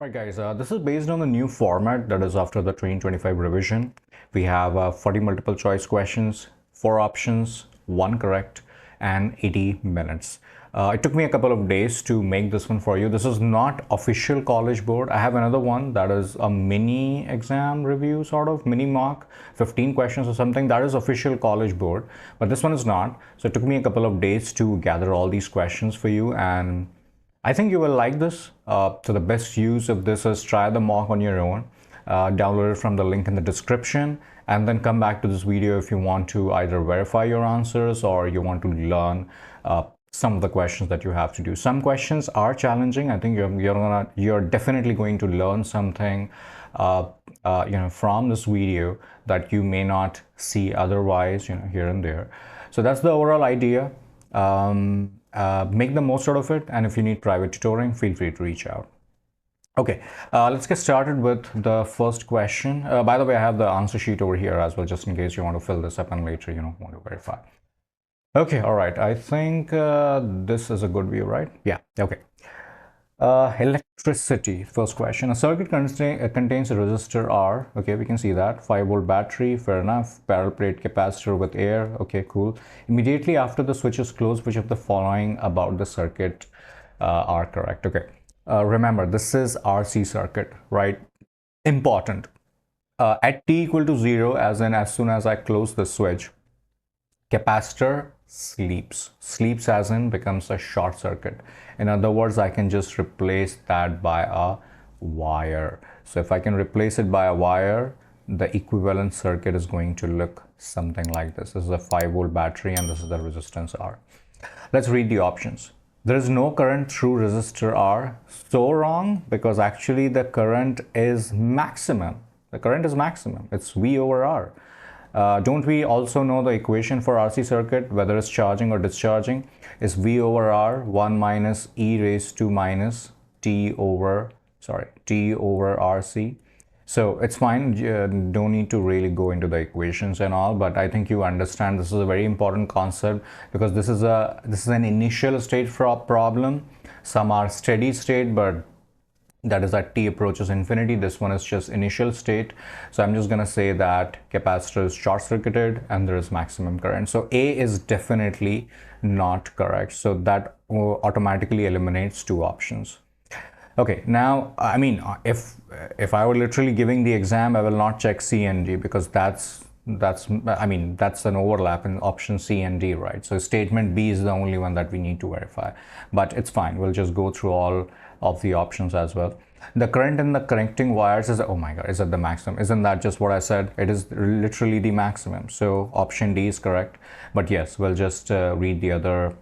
Right, guys, this is based on the new format that is after the 2025 revision. We have 40 multiple choice questions, 4 options, 1 correct, and 80 minutes. It took me a couple of days to make this one for you. This is not official College Board. I have another one that is a mini exam review, sort of mini mock, 15 questions or something. That is official College Board, but this one is not. So it took me a couple of days to gather all these questions for you, and I think you will like this. So the best use of this is try the mock on your own. Download it from the link in the description and then come back to this video if you want to either verify your answers or you want to learn some of the questions that you have to do. Some questions are challenging. I think you're definitely going to learn something from this video that you may not see otherwise, here and there. So that's the overall idea. Make the most out of it, and if you need private tutoring, feel free to reach out. Okay, let's get started with the first question. By the way, I have the answer sheet over here as well, just in case you want to fill this up and later want to verify. Okay, all right, I think this is a good view, right? Yeah, okay. Electricity, first question. A circuit contains a resistor R. Okay, we can see that. 5-volt battery, fair enough. Parallel plate capacitor with air. Okay, cool. Immediately after the switch is closed, which of the following about the circuit are correct? Okay, remember, this is RC circuit, right? Important. At t equal to 0, as in as soon as I close the switch, capacitor sleeps as in becomes a short circuit. In other words, I can just replace that by a wire. So if I can replace it by a wire, the equivalent circuit is going to look something like this. This is a 5-volt battery and this is the resistance R. Let's read the options. There is no current through resistor R. So wrong, because actually the current is maximum. The current is maximum. It's V over R. Don't we also know the equation for RC circuit, whether it's charging or discharging, is V over R 1 minus e raised to minus t over RC. So it's fine, don't need to really go into the equations and all, but I think you understand this is a very important concept because this is an initial state problem. Some are steady state, but that is at t approaches infinity. This one is just initial state. So I'm just going to say that capacitor is short circuited and there is maximum current. So A is definitely not correct. So that automatically eliminates 2 options. Okay, now, I mean, if I were literally giving the exam, I will not check C and D because that's an overlap in option C and D, right? So statement B is the only one that we need to verify, but it's fine. We'll just go through all of the options as well. The current in the connecting wires is, oh my God, is at the maximum. Isn't that just what I said? It is literally the maximum. So option D is correct. But yes, we'll just read the other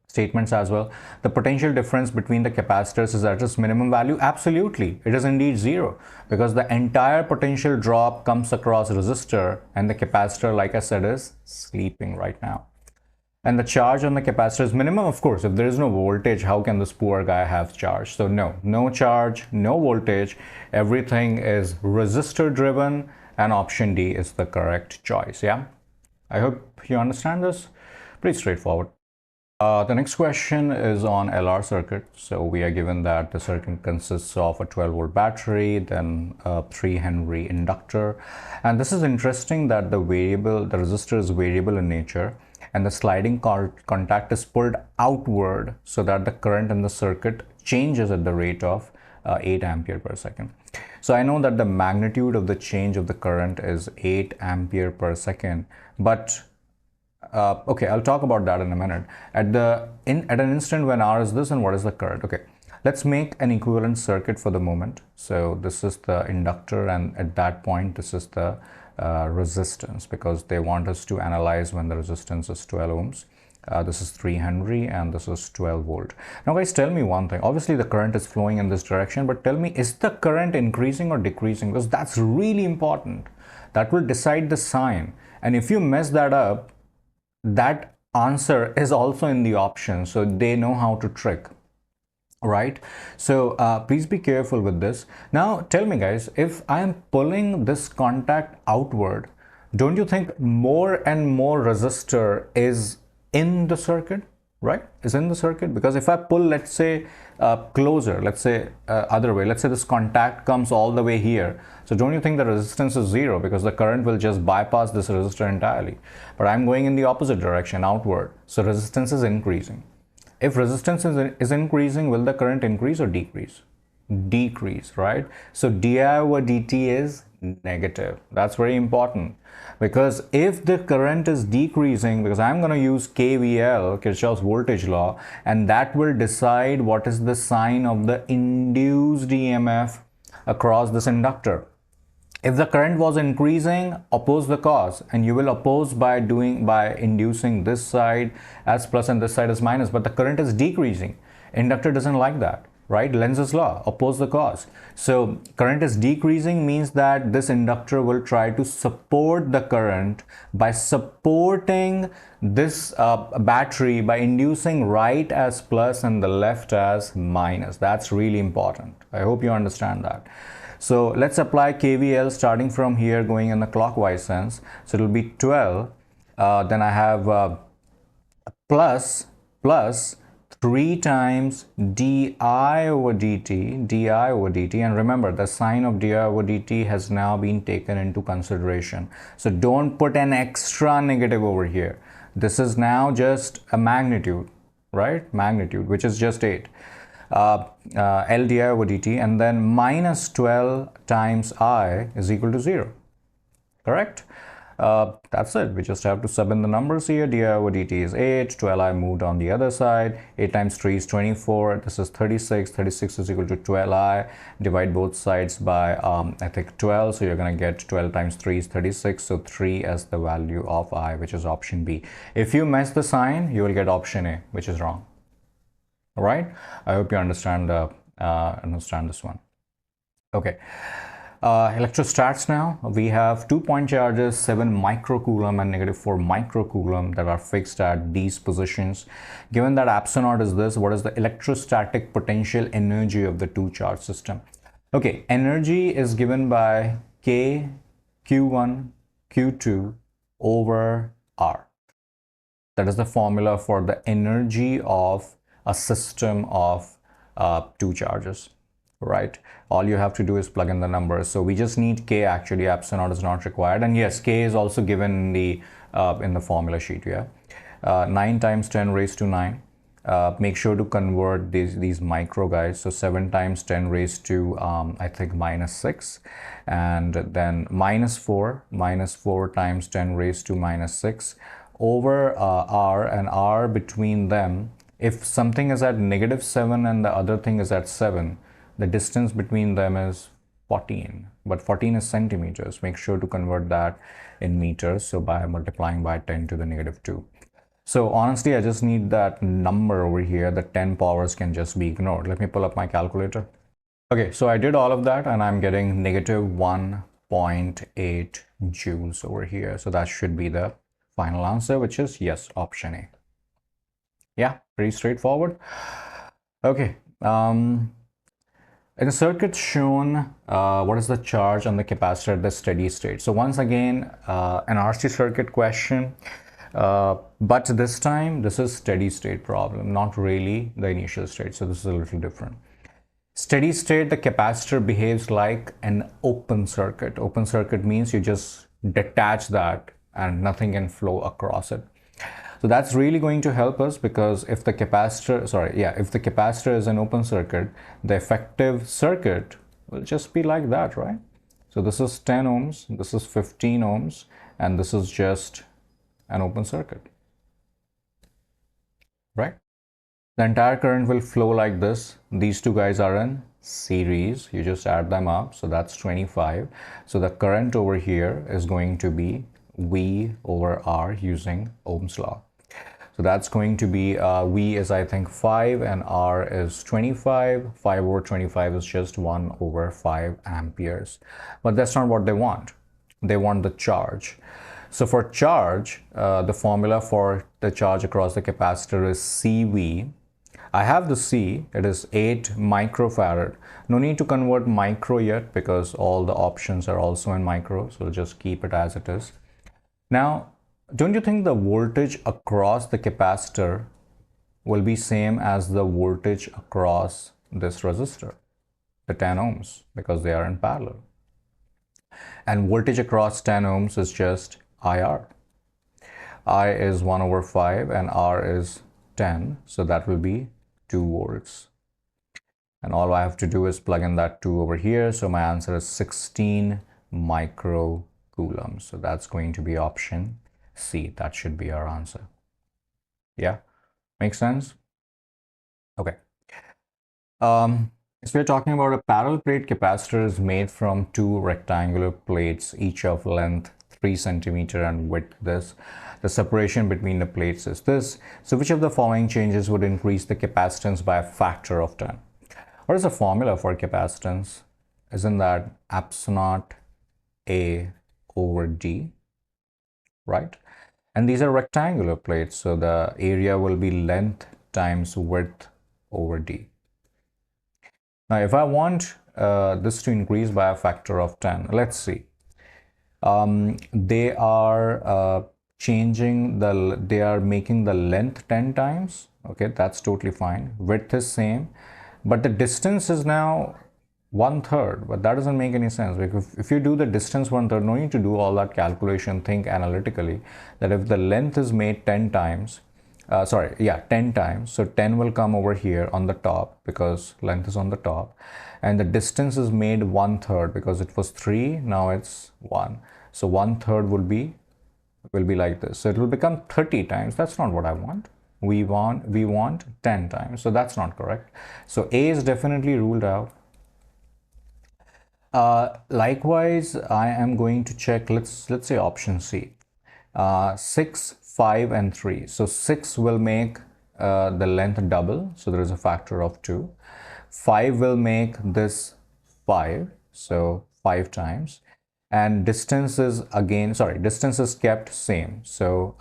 statements as well. The potential difference between the capacitors is at its minimum value. Absolutely, it is indeed 0 because the entire potential drop comes across resistor and the capacitor, like I said, is sleeping right now. And the charge on the capacitor is minimum. Of course, if there is no voltage, how can this poor guy have charge? So no charge, no voltage. Everything is resistor driven, and option D is the correct choice. Yeah, I hope you understand this. Pretty straightforward. The next question is on LR circuit. So we are given that the circuit consists of a 12-volt battery, then a 3 Henry inductor. And this is interesting that the resistor is variable in nature, and the sliding contact is pulled outward so that the current in the circuit changes at the rate of 8 ampere per second. So I know that the magnitude of the change of the current is 8 ampere per second, but okay, I'll talk about that in a minute. At an instant when R is this, and what is the current? Okay, let's make an equivalent circuit for the moment. So this is the inductor, and at that point this is the resistance, because they want us to analyze when the resistance is 12 ohms. This is 3 Henry and this is 12 volt. Now guys, tell me one thing. Obviously the current is flowing in this direction, but tell me, is the current increasing or decreasing? Because that's really important. That will decide the sign. And if you mess that up, that answer is also in the option, so they know how to trick, right? So please be careful with this. Now tell me guys, if I am pulling this contact outward, don't you think more and more resistor is in the circuit? right? Is in the circuit. Because if I pull, let's say, closer, let's say other way, let's say this contact comes all the way here, so don't you think the resistance is zero, because the current will just bypass this resistor entirely? But I'm going in the opposite direction, outward, so resistance is increasing. If resistance is increasing, will the current increase or decrease? Decrease, right? So di over dt is negative. That's very important, because if the current is decreasing, because I'm going to use KVL, Kirchhoff's voltage law, and that will decide what is the sign of the induced EMF across this inductor. If the current was increasing, oppose the cause, and you will oppose by inducing this side as plus and this side as minus. But the current is decreasing. Inductor doesn't like that, right? Lenz's law, oppose the cause. So current is decreasing means that this inductor will try to support the current by supporting this battery by inducing right as plus and the left as minus. That's really important. I hope you understand that. So let's apply KVL starting from here going in the clockwise sense. So it will be 12. Then I have plus 3 times di over dt, and remember the sign of di over dt has now been taken into consideration. So don't put an extra negative over here. This is now just a magnitude, right? Magnitude, which is just 8. L di over dt, and then minus 12 times I is equal to 0. Correct? That's it. We just have to sub in the numbers here. Di over dt is 8, 12i moved on the other side. 8 times 3 is 24. This is 36. 36 is equal to 12i. Divide both sides by, I think, 12. So you're going to get 12 times 3 is 36. So 3 as the value of I, which is option B. If you mess the sign, you will get option A, which is wrong. All right, I hope you understand this one. Okay, electrostats now. We have 2-point charges, 7 microcoulomb and negative 4 microcoulomb that are fixed at these positions. Given that epsilon naught is this, what is the electrostatic potential energy of the two charge system? Okay, energy is given by K Q1 Q2 over R. That is the formula for the energy of a system of 2 charges, right? All you have to do is plug in the numbers. So we just need K, actually epsilon naught is not required, and yes, K is also given in the formula sheet. Yeah, 9 times 10 raised to 9. Make sure to convert these micro guys. So 7 times 10 raised to I think minus 6, and then minus 4 times 10 raised to minus 6 over R, and R between them. If something is at negative 7 and the other thing is at 7, the distance between them is 14, but 14 is centimeters. Make sure to convert that in meters, so by multiplying by 10 to the negative 2. So honestly, I just need that number over here. The 10 powers can just be ignored. Let me pull up my calculator. Okay, so I did all of that and I'm getting negative 1.8 joules over here. So that should be the final answer, which is yes, option A. Yeah, pretty straightforward. Okay, in the circuit shown, what is the charge on the capacitor at the steady state? So once again, an RC circuit question, but this time this is steady state problem, not really the initial state. So this is a little different. Steady state, the capacitor behaves like an open circuit. Open circuit means you just detach that and nothing can flow across it. So that's really going to help us, because if the capacitor is an open circuit, the effective circuit will just be like that, right? So this is 10 ohms, this is 15 ohms, and this is just an open circuit, right? The entire current will flow like this. These two guys are in series. You just add them up. So that's 25. So the current over here is going to be V over R using Ohm's law. So that's going to be V is I think 5 and R is 25. 5 over 25 is just 1 over 5 amperes. But that's not what they want. They want the charge. So for charge, the formula for the charge across the capacitor is CV. I have the C, it is 8 microfarad. No need to convert micro yet because all the options are also in micro. So just keep it as it is. Now, don't you think the voltage across the capacitor will be same as the voltage across this resistor, the 10 ohms, because they are in parallel. And voltage across 10 ohms is just IR. I is 1 over 5 and R is 10, so that will be 2 volts. And all I have to do is plug in that 2 over here, so my answer is 16 microcoulombs. So that's going to be option C. That should be our answer. Yeah, makes sense? Okay. So we're talking about a parallel plate capacitor is made from two rectangular plates, each of length 3 centimeter and width this. The separation between the plates is this. So which of the following changes would increase the capacitance by a factor of 10? What is the formula for capacitance? Isn't that epsilon naught A over D, right? And these are rectangular plates, so the area will be length times width over D. Now, if I want this to increase by a factor of 10, let's see. They are they are making the length 10 times. Okay, that's totally fine. Width is same, but the distance is now 1/3, but that doesn't make any sense, because if you do the distance 1/3, no need to do all that calculation. Think analytically that if the length is made 10 times, 10 times, so 10 will come over here on the top because length is on the top, and the distance is made 1/3 because it was 3, now it's 1, so 1/3 will be like this, so it will become 30 times. That's not what I want. We want 10 times, so that's not correct. So A is definitely ruled out. Likewise, I am going to check, let's say option C, 6, 5 and 3. So 6 will make the length double, so there is a factor of 2. 5 will make this 5, so 5 times. And distance is distance is kept same, so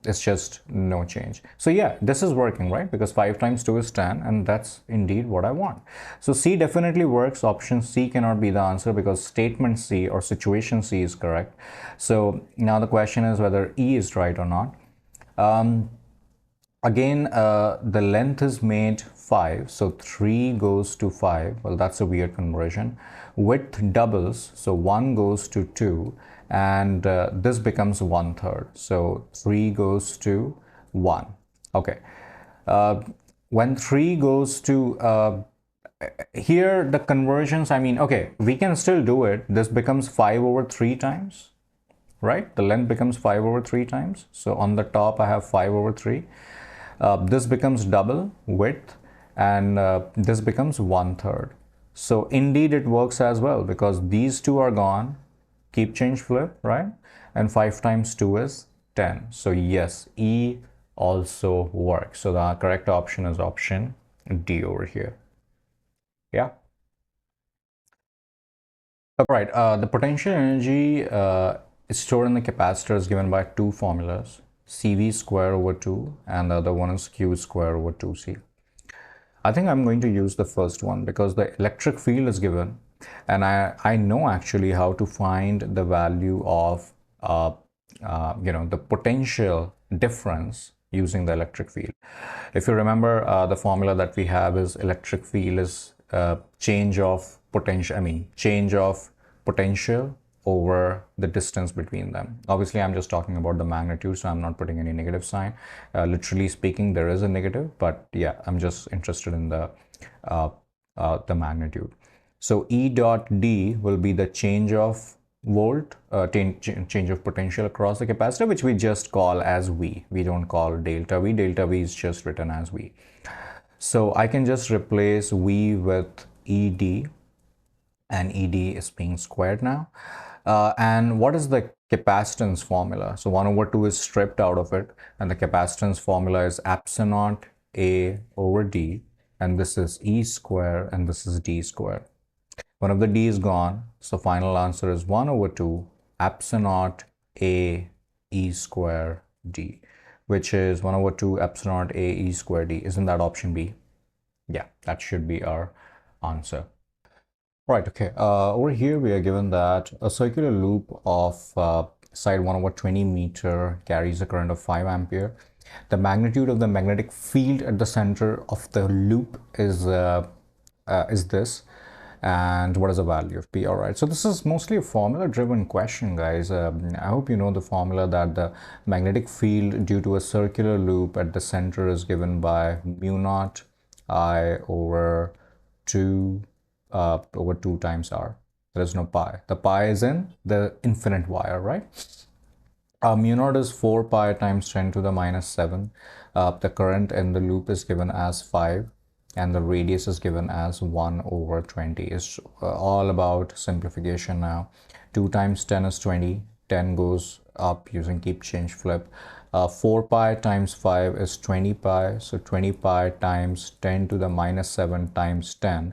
it's just no change. So yeah, this is working, right? Because 5 times 2 is 10, and that's indeed what I want. So C definitely works. Option C cannot be the answer because statement C or situation C is correct. So now the question is whether E is right or not. Again, the length is made 5, so 3 goes to 5. Well, that's a weird conversion. Width doubles, so 1 goes to 2, and this becomes 1/3. So 3 goes to 1. Okay. When 3 goes to here, the conversions, okay, we can still do it. This becomes 5 over 3 times, right? The length becomes 5 over 3 times. So on the top, I have 5 over 3. This becomes double width, and this becomes 1/3. So indeed it works as well, because these two are gone, keep change flip, right? And 5 times 2 is 10. So yes, E also works. So the correct option is option D over here. Yeah. All right. The potential energy is stored in the capacitor is given by two formulas. CV square over 2 and the other one is Q square over 2C. I think I'm going to use the first one because the electric field is given, and I know actually how to find the value of the potential difference using the electric field. If you remember, the formula that we have is electric field is change of potential over the distance between them. Obviously, I'm just talking about the magnitude, so I'm not putting any negative sign. Literally speaking, there is a negative, but yeah, I'm just interested in the magnitude. So E dot D will be the change of change of potential across the capacitor, which we just call as V. We don't call delta V. Delta V is just written as V. So I can just replace V with ED, and ED is being squared now. And what is the capacitance formula? So 1 over 2 is stripped out of it, and the capacitance formula is epsilon naught A over D, and this is E square and this is D square. One of the D is gone, so final answer is 1 over 2 epsilon naught A E square D, which is 1 over 2 epsilon naught A E square D. Isn't that option B? Yeah, that should be our answer. Right, okay. Over here we are given that a circular loop of side 1 over 20 meter carries a current of 5 ampere. The magnitude of the magnetic field at the center of the loop is this. And what is the value of P? All right, so this is mostly a formula driven question, guys. I hope you know the formula that the magnetic field due to a circular loop at the center is given by mu naught I over 2 over 2 times R. There is no pi. The pi is in the infinite wire, right? Mu naught is 4 pi times 10 to the minus 7. The current in the loop is given as 5 and the radius is given as 1 over 20. It's all about simplification now. 2 times 10 is 20. 10 goes up using keep change flip. 4 pi times 5 is 20 pi. So 20 pi times 10 to the minus 7 times 10,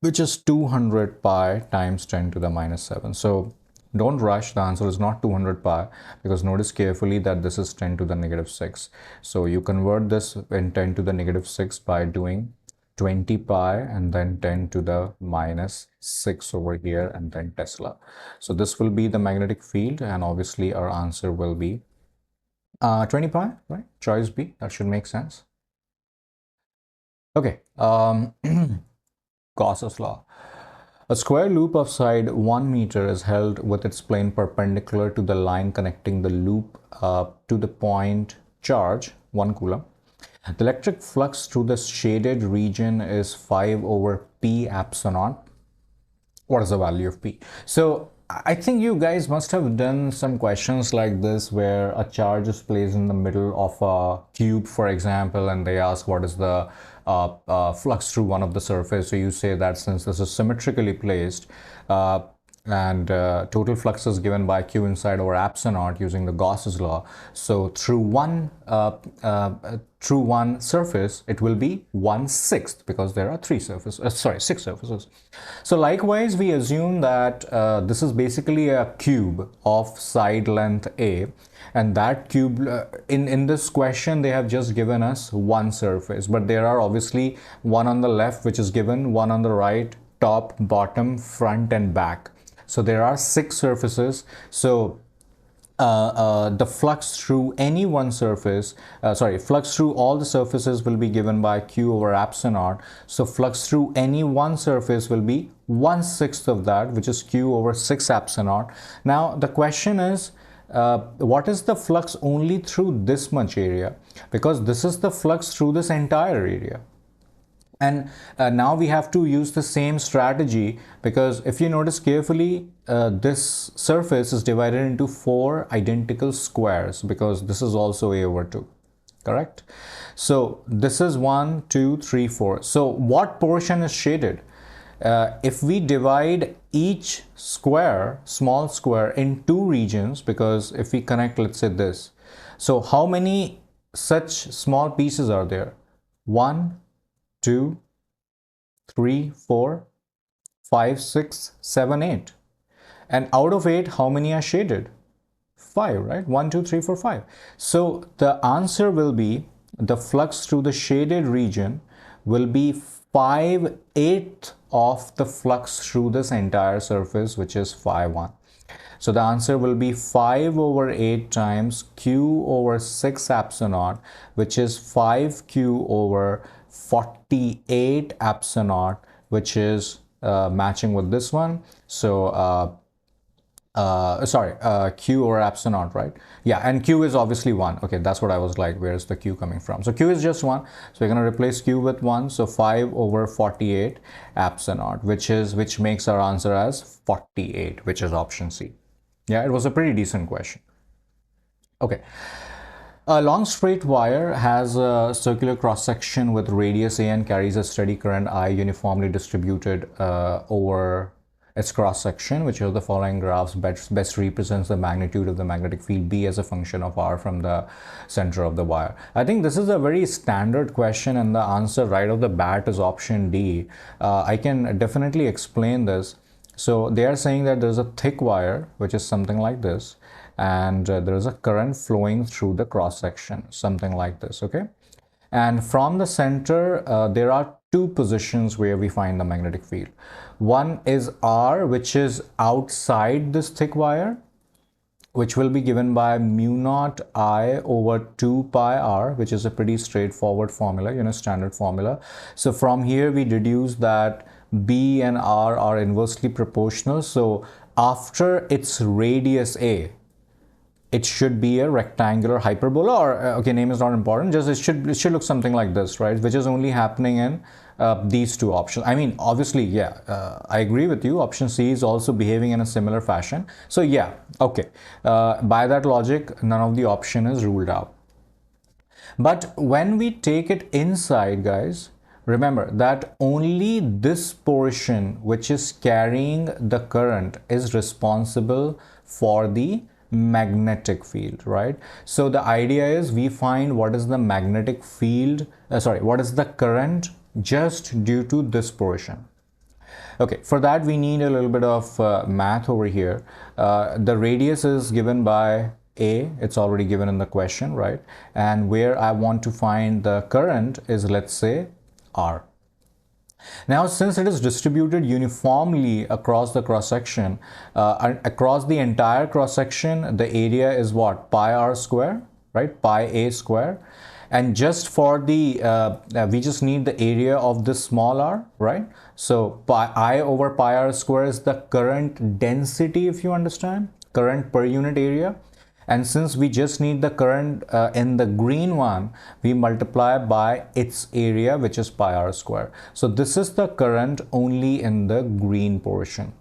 which is 200 pi times 10 to the minus 7. So don't rush, the answer is not 200 pi, because notice carefully that this is 10 to the negative 6. So you convert this in 10 to the negative 6 by doing 20 pi and then 10 to the minus 6 over here and then Tesla. So this will be the magnetic field, and obviously our answer will be 20 pi, right? Choice B, that should make sense. Okay, Gauss's law. A square loop of side 1 meter is held with its plane perpendicular to the line connecting the loop to the point charge 1 coulomb. The electric flux through the shaded region is 5 over P epsilon. What is the value of P? So I think you guys must have done some questions like this where a charge is placed in the middle of a cube, for example, and they ask what is the flux through one of the surface. So you say that since this is symmetrically placed and total flux is given by Q inside over epsilon using the Gauss's law. So through one surface, it will be 1/6 because there are 6 surfaces. So likewise, we assume that this is basically a cube of side length A, and that cube in this question they have just given us one surface, but there are obviously one on the left which is given, one on the right, top, bottom, front and back. So there are 6 surfaces. So the flux through any one surface, flux through all the surfaces will be given by Q over epsilon. So flux through any one surface will be 1/6 of that, which is Q over 6 epsilon. Now the question is, what is the flux only through this much area? Because this is the flux through this entire area. And now we have to use the same strategy, because if you notice carefully, this surface is divided into 4 identical squares, because this is also A over 2, correct? So this is 1, 2, 3, 4. So what portion is shaded? If we divide each square, small square, in 2 regions, because if we connect, let's say this, so how many such small pieces are there? 1, 2, 3, 4, 5, 6, 7, 8. And out of 8, how many are shaded? 5, right? 1, 2, 3, 4, 5. So the answer will be, the flux through the shaded region will be 5/8 of the flux through this entire surface, which is phi 1. So the answer will be 5 over 8 times Q over 6 epsilon, which is 5Q over 48 epsilon, which is matching with this one. So Q over epsilon, right? Yeah, and Q is obviously 1. Okay, that's what I was like, where is the Q coming from? So Q is just 1, so we're going to replace Q with 1. So 5 over 48 epsilon, which makes our answer as 48, which is option C. Yeah, it was a pretty decent question. Okay. A long straight wire has a circular cross-section with radius A and carries a steady current I uniformly distributed over its cross-section, which are the following graphs best represents the magnitude of the magnetic field B as a function of R from the center of the wire. I think this is a very standard question, and the answer right off the bat is option D. I can definitely explain this. So they are saying that there's a thick wire, which is something like this, and there is a current flowing through the cross section, something like this, okay? And from the center, there are 2 positions where we find the magnetic field. One is R, which is outside this thick wire, which will be given by mu naught I over 2 pi r, which is a pretty straightforward formula, standard formula. So from here we deduce that b and r are inversely proportional. So after its radius a, it should be a rectangular hyperbola, or okay, name is not important, just it should look something like this, right? Which is only happening in these two options. I mean, obviously, yeah, I agree with you. Option C is also behaving in a similar fashion. So yeah, okay. By that logic, none of the option is ruled out. But when we take it inside, guys, remember that only this portion which is carrying the current is responsible for the magnetic field, right? So the idea is we find what is the magnetic field, what is the current just due to this portion. Okay, for that we need a little bit of math over here. The radius is given by a, it's already given in the question, right? And where I want to find the current is, let's say, r. Now, since it is distributed uniformly across the cross section, across the entire cross section, the area is what? Pi r square, right? Pi a square. And just for the, we just need the area of this small r, right? So pi I over pi r square is the current density, if you understand, current per unit area. And since we just need the current in the green one, we multiply by its area, which is pi r square. So this is the current only in the green portion,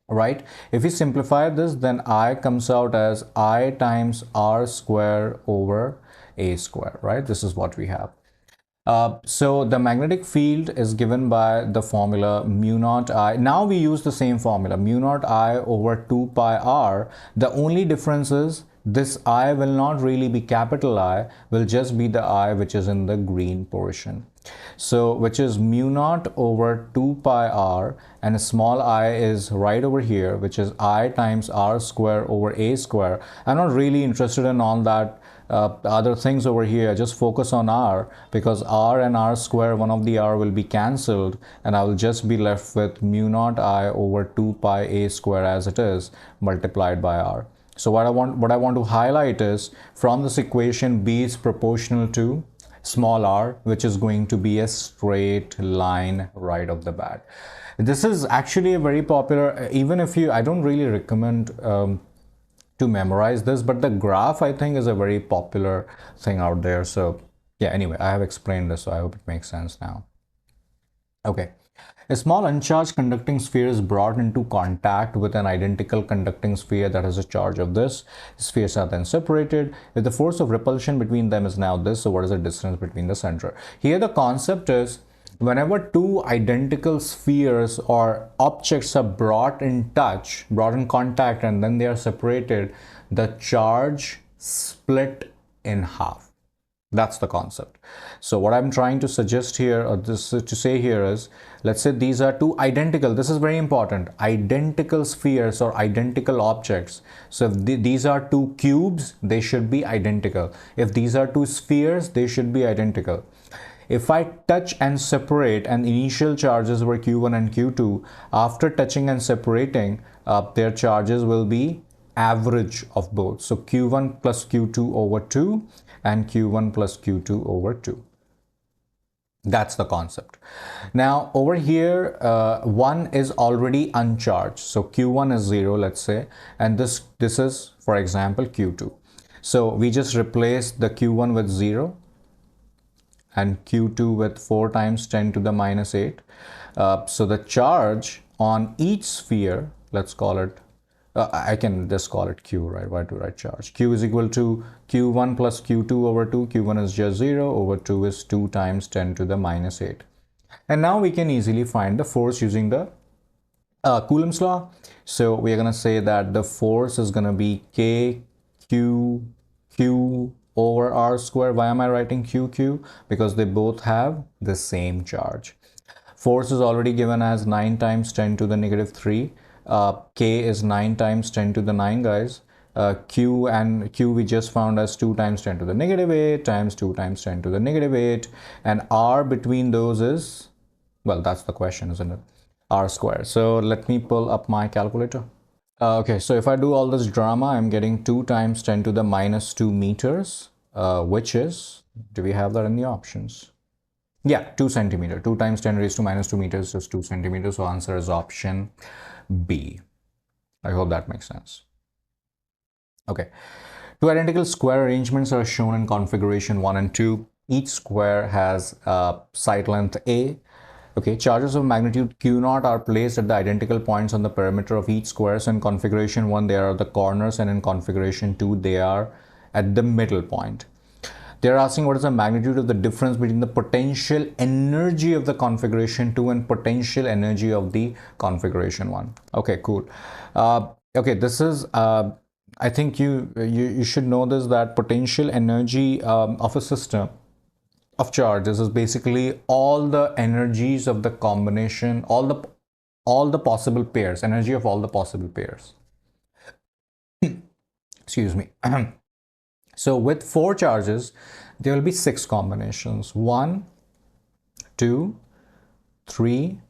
right? If we simplify this, then I comes out as I times r square over a square, right? This is what we have. So the magnetic field is given by the formula mu naught I. Now we use the same formula, mu naught I over 2 pi r. The only difference is this I will not really be capital I, will just be the I which is in the green portion. So which is mu naught over 2 pi r, and a small I is right over here, which is I times r square over a square. I'm not really interested in all that other things over here. Just focus on r, because r and r square, one of the r will be cancelled, and I will just be left with mu naught I over 2 pi a square as it is multiplied by r. So what I want to highlight is, from this equation, b is proportional to small r, which is going to be a straight line right off the bat. This is actually a very popular, even if you, I don't really recommend to memorize this, but the graph, I think, is a very popular thing out there. So yeah, anyway, I have explained this, so I hope it makes sense now. Okay. A small uncharged conducting sphere is brought into contact with an identical conducting sphere that has a charge of this. Spheres are then separated. If the force of repulsion between them is now this, so what is the distance between the center? Here the concept is, whenever two identical spheres or objects are brought in contact, and then they are separated, the charge split in half. That's the concept. So what I'm trying to suggest here, or this to say here is, let's say these are two identical, this is very important, identical spheres or identical objects. So if these are two cubes, they should be identical. If these are two spheres, they should be identical. If I touch and separate, and initial charges were q1 and q2, after touching and separating, their charges will be average of both. So q1 plus q2 over 2 and q1 plus q2 over 2. That's the concept. Now over here, 1 is already uncharged, so q1 is 0, let's say, and this is, for example, q2. So we just replace the q1 with 0 and q2 with 4 times 10 to the minus 8. So the charge on each sphere, let's call it, I can just call it q, right? Why do I charge? Q is equal to q1 plus q2 over 2. q1 is just 0, over 2 is 2 times 10 to the minus 8. And now we can easily find the force using the Coulomb's law. So we are going to say that the force is going to be k q over r square. Why am I writing q? Because they both have the same charge. Force is already given as 9 times 10 to the negative 3. K is 9 times 10 to the 9, guys. Q we just found as 2 times 10 to the negative 8 times 2 times 10 to the negative 8. And R between those is, well, that's the question, isn't it? R square. So let me pull up my calculator. Okay, so if I do all this drama, I'm getting 2 times 10 to the minus 2 meters, which is, do we have that in the options? Yeah, 2 centimeter. 2 times 10 raised to minus 2 meters is 2 centimeters. So answer is option B. I hope that makes sense. Okay. Two identical square arrangements are shown in configuration 1 and 2. Each square has side length A. Okay, charges of magnitude Q0 are placed at the identical points on the perimeter of each square. So in configuration 1, they are the corners, and in configuration 2, they are at the middle point. They're asking what is the magnitude of the difference between the potential energy of the configuration 2 and potential energy of the configuration 1. Okay, cool. Okay, this is I think you should know this, that potential energy of a system of charges is basically all the energies of the combination, all the possible pairs, energy of all the possible pairs. Excuse me. So with 4 charges, there will be 6 combinations. 1, 2, 3,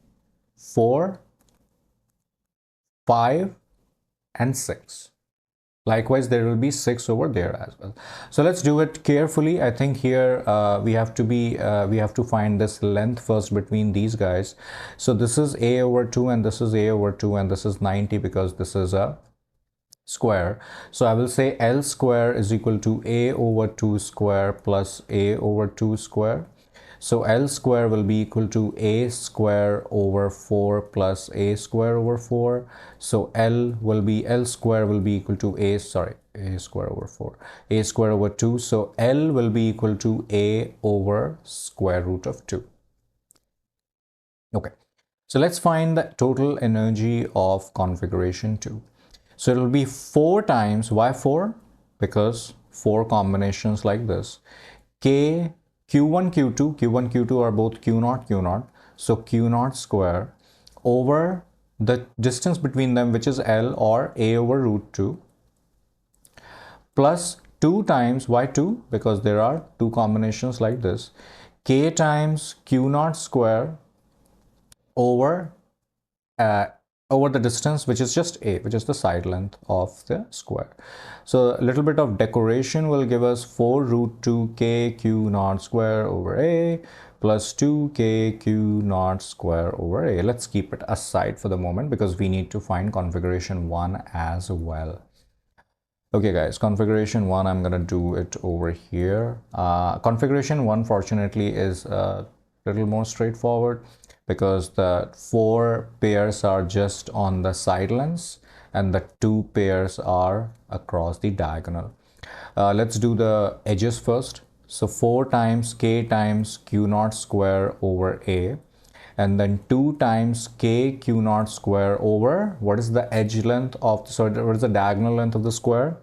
4, 5, and 6. Likewise, there will be 6 over there as well. So let's do it carefully. I think here we have to find this length first between these guys. So this is a over 2 and this is a over 2 and this is 90 because this is a square. So I will say L square is equal to a over 2 square plus a over 2 square. So L square will be equal to a square over 4 plus a square over 4. So L square will be equal to a square over 4, a square over 2. So L will be equal to a over square root of 2. Okay, so let's find the total energy of configuration 2. So it will be 4 times, why 4? Because 4 combinations like this. K, Q1, Q2, Q1, Q2 are both Q0, Q0. So Q0 square over the distance between them, which is L or A over root 2, plus 2 times, why 2? Because there are 2 combinations like this. K times Q0 square over over the distance, which is just a, which is the side length of the square. So a little bit of decoration will give us 4 root 2 k q naught square over a plus 2 k q naught square over a. Let's keep it aside for the moment because we need to find configuration 1 as well. Okay guys, configuration 1, I'm gonna do it over here. Configuration 1 fortunately is a little more straightforward because the 4 pairs are just on the side lengths and the 2 pairs are across the diagonal. Let's do the edges first. So 4 times k times q naught square over a, and then 2 times k q naught square over, what is the edge length of, what is the diagonal length of the square?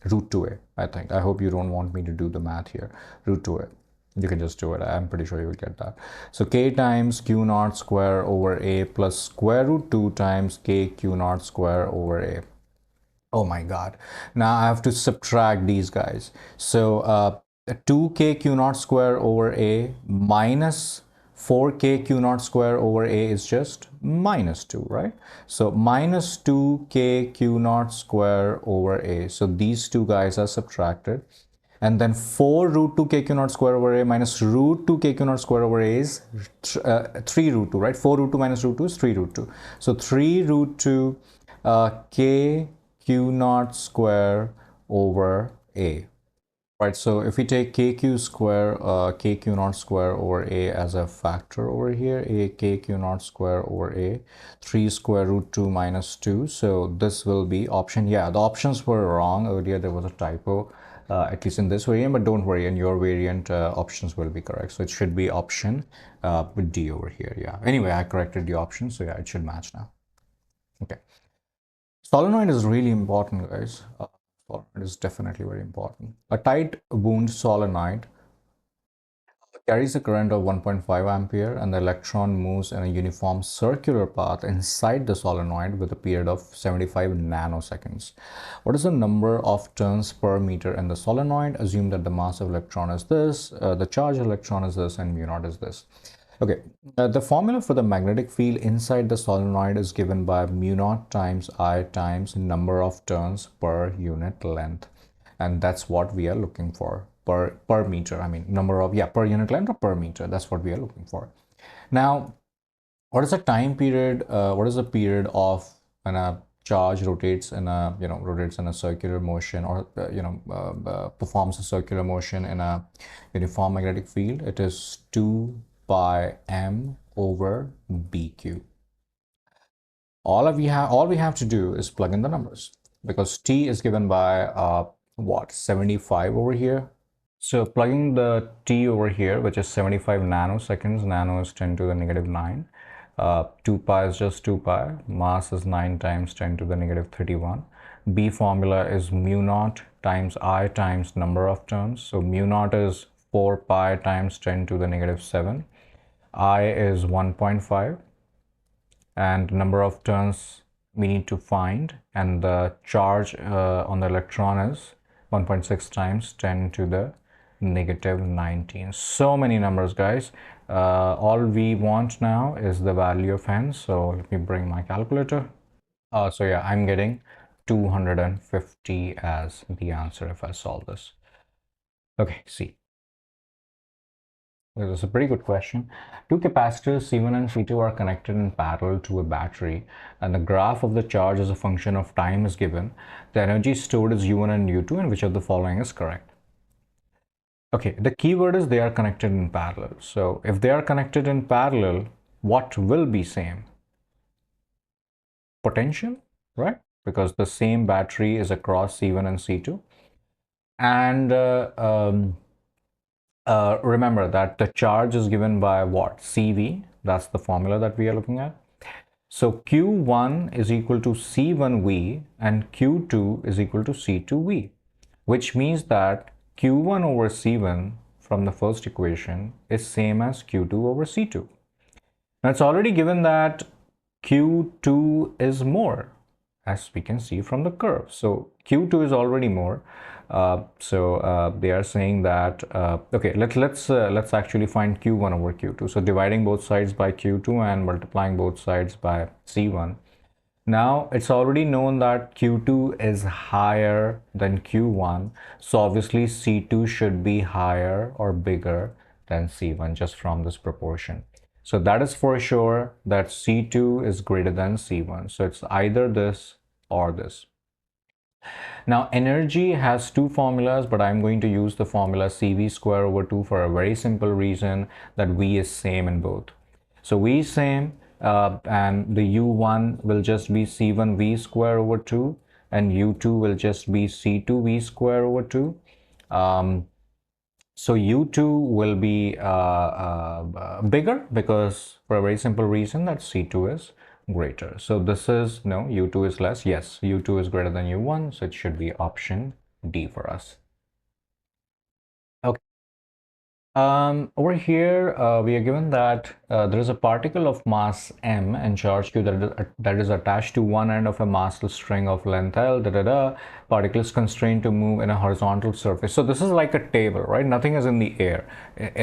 Root 2a, I think. I hope you don't want me to do the math here. Root 2a. You can just do it. I'm pretty sure you will get that. So k times q naught square over a plus square root 2 times k q naught square over a. Oh my God. Now I have to subtract these guys. So 2k q naught square over a minus 4k q naught square over a is just minus 2, right? So minus 2k q naught square over a. So these two guys are subtracted. And then 4 root 2 k q naught square over a minus root 2 k q naught square over a is 3 root 2, right? 4 root 2 minus root 2 is 3 root 2. So 3 root 2 k q naught square over a. Right, so if we take kq square, kq naught square over a as a factor over here, a kq naught square over a, 3 square root 2 minus 2. So this will be option, yeah, the options were wrong earlier. There was a typo, at least in this variant, but don't worry, in your variant, options will be correct. So it should be option with D over here, yeah. Anyway, I corrected the option, so yeah, it should match now. Okay. Solenoid is really important, guys. Solenoid is definitely very important. A tight wound solenoid carries a current of 1.5 ampere and the electron moves in a uniform circular path inside the solenoid with a period of 75 nanoseconds. What is the number of turns per meter in the solenoid? Assume that the mass of electron is this, the charge electron is this, and mu naught is this. Okay, the formula for the magnetic field inside the solenoid is given by mu naught times I times number of turns per unit length, and that's what we are looking for per meter. I mean, number of, yeah, per unit length or per meter. That's what we are looking for. Now, what is the time period? What is the period of when a charge rotates in a, rotates in a circular motion, or performs a circular motion in a uniform magnetic field? It is 2 pi m over bq. All we have to do is plug in the numbers, because t is given by what, 75 over here. So plugging the t over here, which is 75 nanoseconds, nano is 10 to the negative 9. 2 pi is just 2 pi. Mass is 9 times 10 to the negative 31. B formula is mu naught times I times number of turns. So mu naught is 4 pi times 10 to the negative 7. I is 1.5. And number of turns we need to find, and the charge on the electron is 1.6 times 10 to the negative 19. So many numbers, guys. All we want now is the value of n. So let me bring my calculator. So yeah, I'm getting 250 as the answer if I solve this. Okay, see. This is a pretty good question. Two capacitors C1 and C2 are connected in parallel to a battery, and the graph of the charge as a function of time is given. The energy stored is U1 and U2, and which of the following is correct? Okay, the keyword is they are connected in parallel. So if they are connected in parallel, what will be same? Potential, right? Because the same battery is across C1 and C2. And remember that the charge is given by what? CV. That's the formula that we are looking at. So Q1 is equal to C1V and Q2 is equal to C2V, which means that Q1 over C1 from the first equation is same as Q2 over C2. Now it's already given that Q2 is more, as we can see from the curve. So Q2 is already more. They are saying that okay, let's actually find Q1 over Q2. So dividing both sides by Q2 and multiplying both sides by C1. Now it's already known that Q2 is higher than Q1, so obviously C2 should be higher or bigger than C1 just from this proportion. So that is for sure that C2 is greater than C1. So it's either this or this. Now energy has two formulas, but I'm going to use the formula CV square over 2 for a very simple reason, that V is same in both. So V is same, and the U1 will just be C1V square over 2, and U2 will just be C2V square over 2. So U2 will be bigger, because for a very simple reason that C2 is greater. So this is, no, U2 is less. Yes, U2 is greater than U1, so it should be option D for us. Okay. Over here, we are given that there is a particle of mass m and charge q that is attached to one end of a massless string of length L. Particle is constrained to move in a horizontal surface. So this is like a table, right? Nothing is in the air.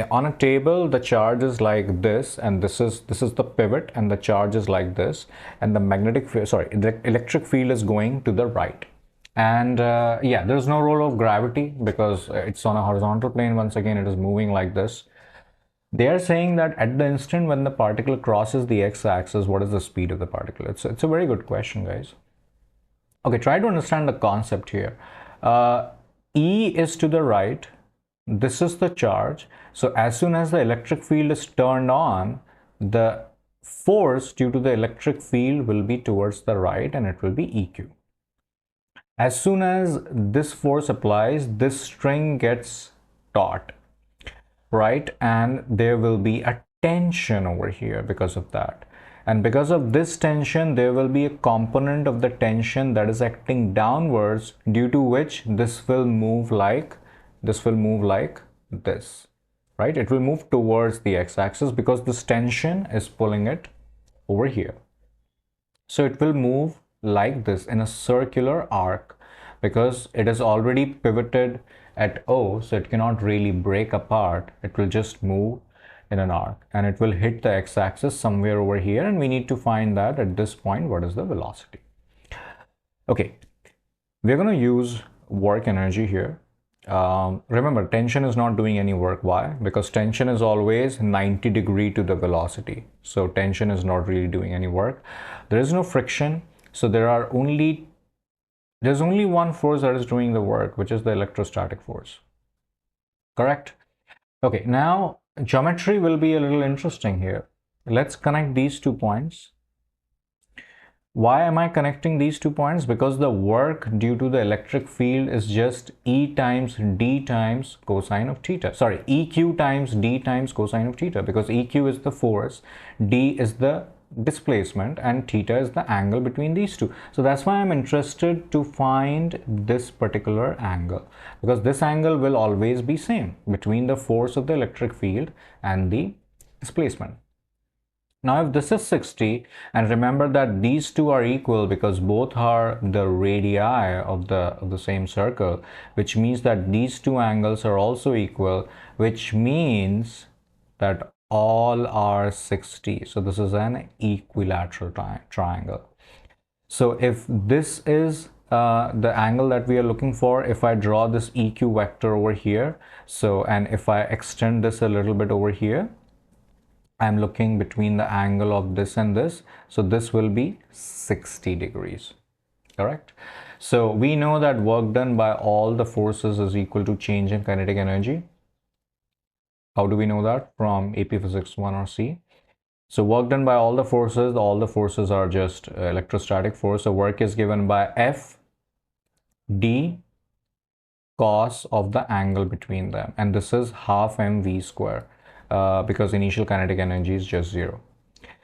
On a table, the charge is like this, and this is the pivot, and the charge is like this, and the the electric field is going to the right. And yeah, there's no role of gravity because it's on a horizontal plane. Once again, it is moving like this. They are saying that at the instant when the particle crosses the x-axis, what is the speed of the particle? It's a very good question, guys. Okay, try to understand the concept here. E is to the right. This is the charge. So as soon as the electric field is turned on, the force due to the electric field will be towards the right, and it will be EQ. As soon as this force applies, this string gets taut, right? And there will be a tension over here because of that. And because of this tension, there will be a component of the tension that is acting downwards, due to which this will move like this, right? It will move towards the x-axis because this tension is pulling it over here. So it will move like this in a circular arc, because it is already pivoted at O, so it cannot really break apart. It will just move in an arc, and it will hit the x-axis somewhere over here, and we need to find that at this point what is the velocity. Okay, we're going to use work energy here. Remember, tension is not doing any work. Why? Because tension is always 90 degree to the velocity. So tension is not really doing any work. There is no friction. So there's only one force that is doing the work, which is the electrostatic force. Correct? Okay, now geometry will be a little interesting here. Let's connect these 2 points. Why am I connecting these 2 points? Because the work due to the electric field is just E times D times cosine of theta. Sorry, EQ times D times cosine of theta, because EQ is the force, D is the displacement, and theta is the angle between these two. So that's why I'm interested to find this particular angle, because this angle will always be same between the force of the electric field and the displacement. Now if this is 60, and remember that these two are equal because both are the radii of the same circle, which means that these two angles are also equal, which means that all are 60. So this is an equilateral triangle. So if this is the angle that we are looking for, if I draw this EQ vector over here, so, and if I extend this a little bit over here, I'm looking between the angle of this and this, so this will be 60 degrees, correct? So we know that work done by all the forces is equal to change in kinetic energy. How do we know that? From AP Physics 1 or C. So work done by all the forces are just electrostatic force. So work is given by F D cos of the angle between them, and this is half mv square. Because initial kinetic energy is just 0.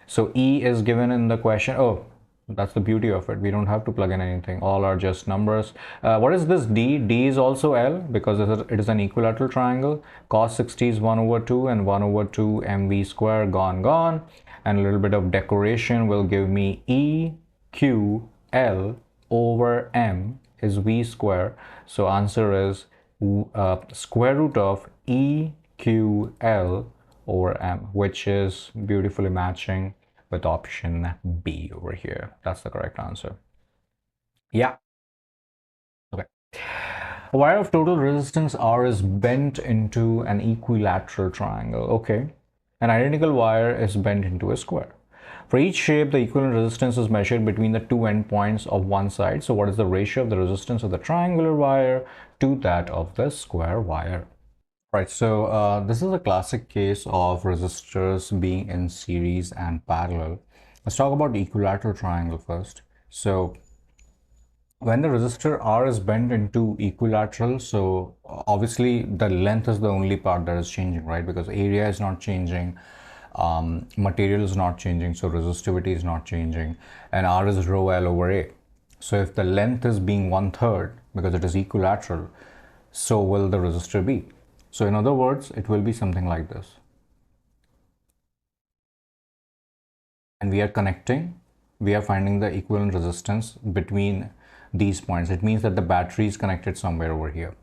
So E is given in the question. Oh, that's the beauty of it. We don't have to plug in anything. All are just numbers. What is this D? D is also L because it is an equilateral triangle. Cos 60 is 1 over 2 and 1 over 2 mv square gone. And a little bit of decoration will give me E Q L over M is V square. So answer is square root of E Q L over M, which is beautifully matching with option B over here. That's the correct answer. Yeah. Okay. A wire of total resistance R is bent into an equilateral triangle. Okay. An identical wire is bent into a square. For each shape, the equivalent resistance is measured between the two endpoints of one side. So what is the ratio of the resistance of the triangular wire to that of the square wire? Right, so this is a classic case of resistors being in series and parallel. Let's talk about the equilateral triangle first. So when the resistor R is bent into equilateral, so obviously the length is the only part that is changing, right? Because area is not changing, material is not changing, so resistivity is not changing, and R is rho L over A. So if the length is being 1/3 because it is equilateral, so will the resistor be. So in other words, it will be something like this. And we are connecting, we are finding the equivalent resistance between these points. It means that the battery is connected somewhere over here.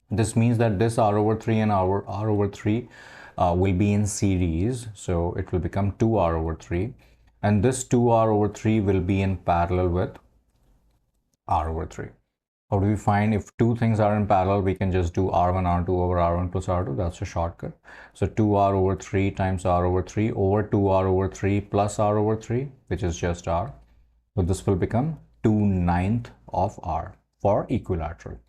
This means that this R over 3 and R over 3 will be in series. So it will become 2R over 3. And this 2R over 3 will be in parallel with R over 3. How do we find if two things are in parallel? We can just do R1 R2 over R1 plus R2. That's a shortcut. So 2R over 3 times R over 3 over 2R over 3 plus R over 3, which is just R. So this will become 2/9 of R for equilateral.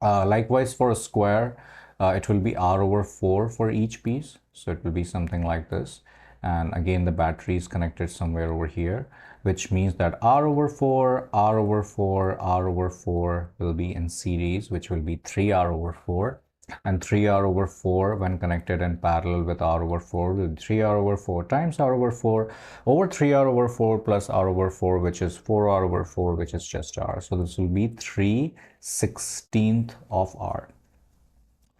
Likewise for a square, it will be R over 4 for each piece. So it will be something like this. And again, the battery is connected somewhere over here, which means that R over 4, R over 4, R over 4 will be in series, which will be 3R over 4. And 3R over 4 when connected in parallel with R over 4 will be 3R over 4 times R over 4 over 3R over 4 plus R over 4, which is 4R over 4, which is just R. So this will be 3/16 of R.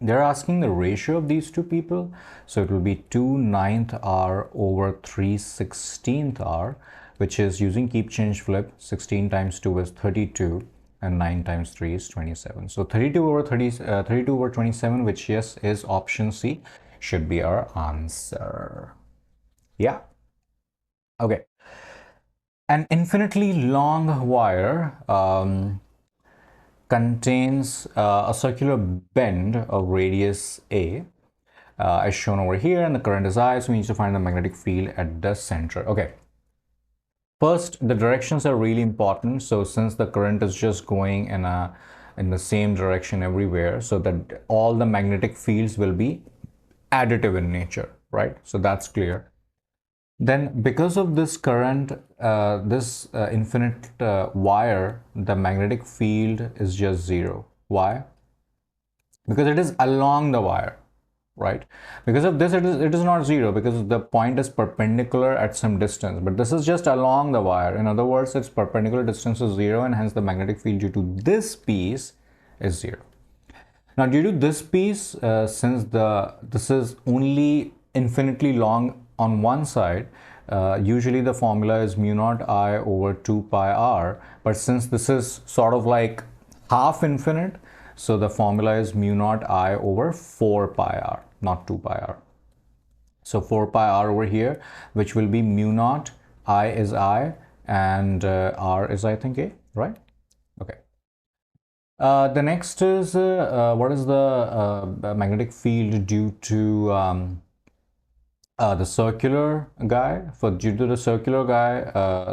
They're asking the ratio of these two people. So it will be 2/9 R over 3/16 R, which is using keep change flip. 16 times 2 is 32 and 9 times 3 is 27. So 32 over 27, which yes is option C. should be our answer. Yeah. Okay. An infinitely long wire contains a circular bend of radius A, as shown over here, and the current is I, so we need to find the magnetic field at the center. Okay. First, the directions are really important. So since the current is just going in the same direction everywhere, so that all the magnetic fields will be additive in nature, right? So that's clear. Then because of this current, this infinite wire, the magnetic field is just zero. Why? Because it is along the wire, right? Because of this, it is not zero because the point is perpendicular at some distance, but this is just along the wire. In other words, its perpendicular distance is zero, and hence the magnetic field due to this piece is zero. Now, due to this piece, since this is only infinitely long on one side, usually the formula is mu naught I over 2 pi r. But since this is sort of like half infinite, so the formula is mu naught I over 4 pi r, not 2 pi r. So 4 pi r over here, which will be mu naught I is I, and r is, I think, a, right? Okay. The next is what is the magnetic field due to the circular guy? Due to the circular guy,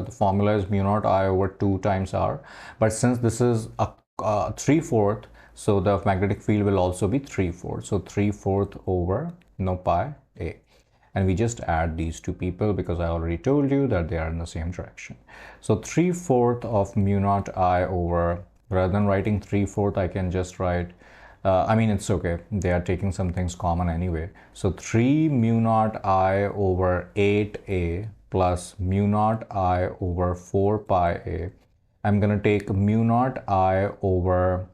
the formula is mu naught I over 2 times r. But since this is a 3/4, so the magnetic field will also be 3/4. So 3/4 over no pi a. And we just add these two people because I already told you that they are in the same direction. So 3/4 of mu naught I over, rather than writing 3/4, I can just write, I mean, it's okay. They are taking some things common anyway. So 3 mu naught I over 8a plus mu naught I over 4 pi a. I'm going to take mu naught I over,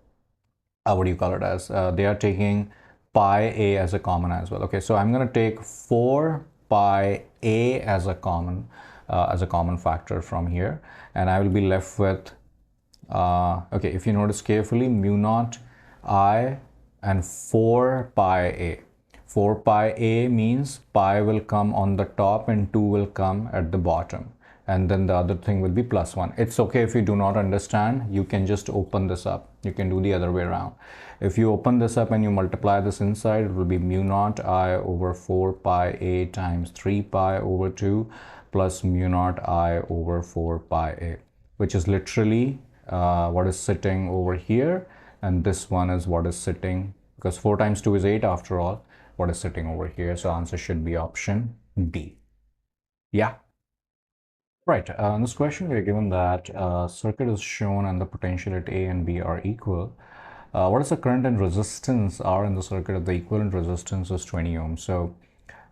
what do you call it as? They are taking pi a as a common as well. Okay, so I'm going to take 4 pi a as a common factor from here, and I will be left with, okay, if you notice carefully, mu naught I and 4 pi a. 4 pi a means pi will come on the top and 2 will come at the bottom, and then the other thing will be plus 1. It's okay if you do not understand, you can just open this up. You can do the other way around. If you open this up and you multiply this inside, it will be mu naught I over 4 pi a times 3 pi over 2 plus mu naught I over 4 pi a, which is literally what is sitting over here, and this one is what is sitting, because 4 times 2 is 8 after all, what is sitting over here. So answer should be option D. Yeah. Right, in this question we are given that circuit is shown and the potential at A and B are equal. What is the current and resistance R in the circuit if the equivalent resistance is 20 ohms? So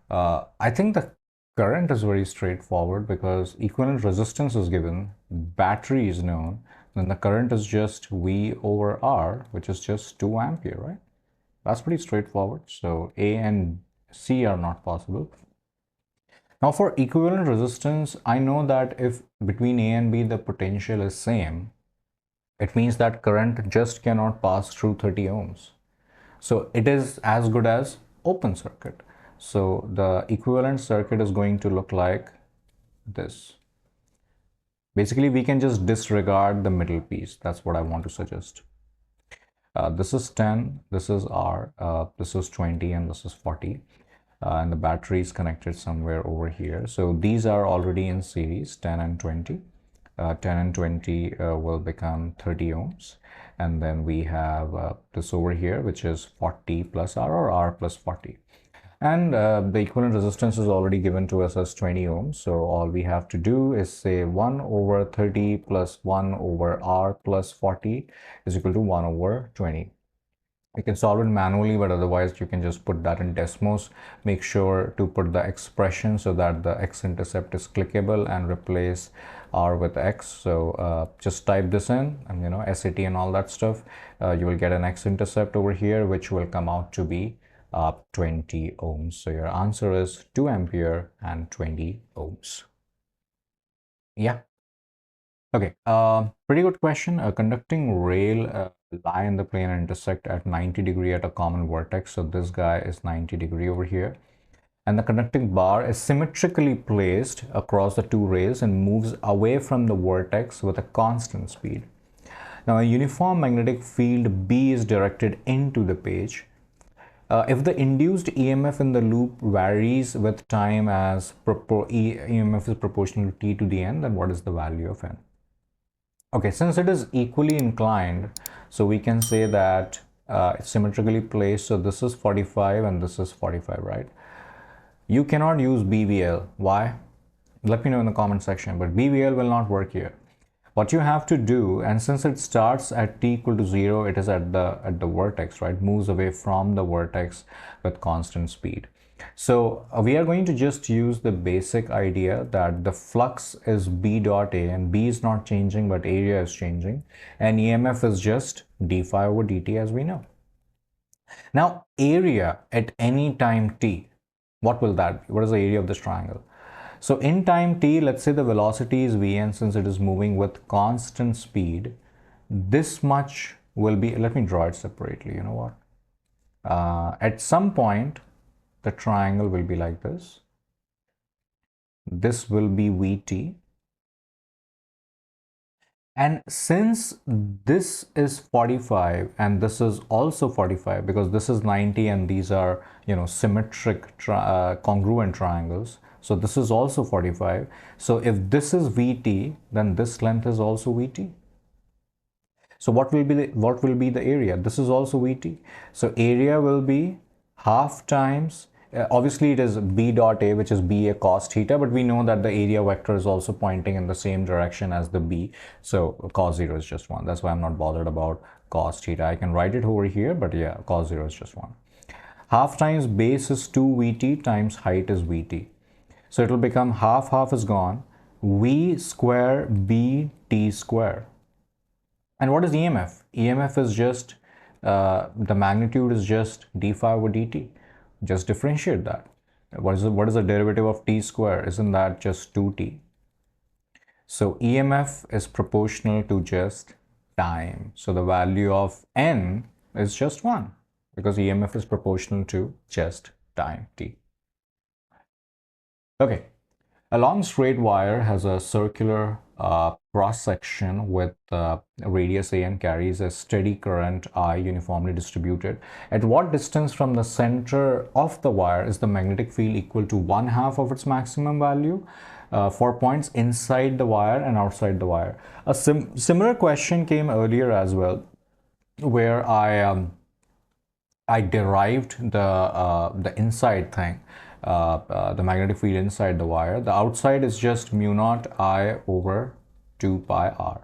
I think the current is very straightforward because equivalent resistance is given, battery is known, then the current is just V over R, which is just 2 ampere, right? That's pretty straightforward. So A and C are not possible. Now for equivalent resistance, I know that if between A and B the potential is same, it means that current just cannot pass through 30 ohms. So it is as good as open circuit. So the equivalent circuit is going to look like this. Basically, we can just disregard the middle piece. That's what I want to suggest. This is 10, this is R, this is 20, and this is 40. And the battery is connected somewhere over here. So these are already in series, 10 and 20. 10 and 20 will become 30 ohms. And then we have this over here, which is 40 plus R, or R plus 40. And the equivalent resistance is already given to us as 20 ohms. So all we have to do is say 1 over 30 plus 1 over R plus 40 is equal to 1 over 20. You can solve it manually, but otherwise you can just put that in Desmos. Make sure to put the expression so that the x-intercept is clickable and replace R with x. So just type this in, and SAT and all that stuff. You will get an x-intercept over here, which will come out to be 20 ohms. So your answer is 2 ampere and 20 ohms. Yeah. Okay. Pretty good question. A conducting rail lie in the plane and intersect at 90° at a common vertex. So this guy is 90° over here. And the conducting bar is symmetrically placed across the two rails and moves away from the vertex with a constant speed. Now, a uniform magnetic field B is directed into the page. If the induced EMF in the loop varies with time as EMF is proportional to t to the n, then what is the value of n? Okay, since it is equally inclined, so we can say that it's symmetrically placed. So this is 45 and this is 45, right? You cannot use BVL. Why? Let me know in the comment section, but BVL will not work here. What you have to do, and since it starts at t equal to 0, it is at the vertex, right? Moves away from the vertex with constant speed. So we are going to just use the basic idea that the flux is B dot A, and B is not changing, but area is changing, and EMF is just d phi over dt, as we know. Now, area at any time t, what will that be? What is the area of this triangle? So in time t, let's say the velocity is Vn, since it is moving with constant speed, this much will be, let me draw it separately, you know what? At some point, the triangle will be like this. This will be Vt. And since this is 45 and this is also 45, because this is 90 and these are, you know, symmetric congruent triangles, so this is also 45. So if this is Vt, then this length is also Vt. So what will be the area? This is also Vt. So area will be half times, obviously it is B dot A, which is BA cos theta, but we know that the area vector is also pointing in the same direction as the B. So cos 0 is just 1. That's why I'm not bothered about cos theta. I can write it over here, but yeah, cos 0 is just 1. Half times base is 2 Vt times height is Vt. So it will become half is gone, V square B T square. And what is EMF? EMF is just, the magnitude is just d phi over dt. Just differentiate that. What is the derivative of t square? Isn't that just 2t? So EMF is proportional to just time. So the value of n is just 1, because EMF is proportional to just time t. Okay. A long straight wire has a circular cross-section with radius A and carries a steady current I uniformly distributed. At what distance from the center of the wire is the magnetic field equal to 1/2 of its maximum value for points inside the wire and outside the wire? A similar question came earlier as well, where I derived the inside thing. The magnetic field inside the wire. The outside is just mu naught I over 2 pi r.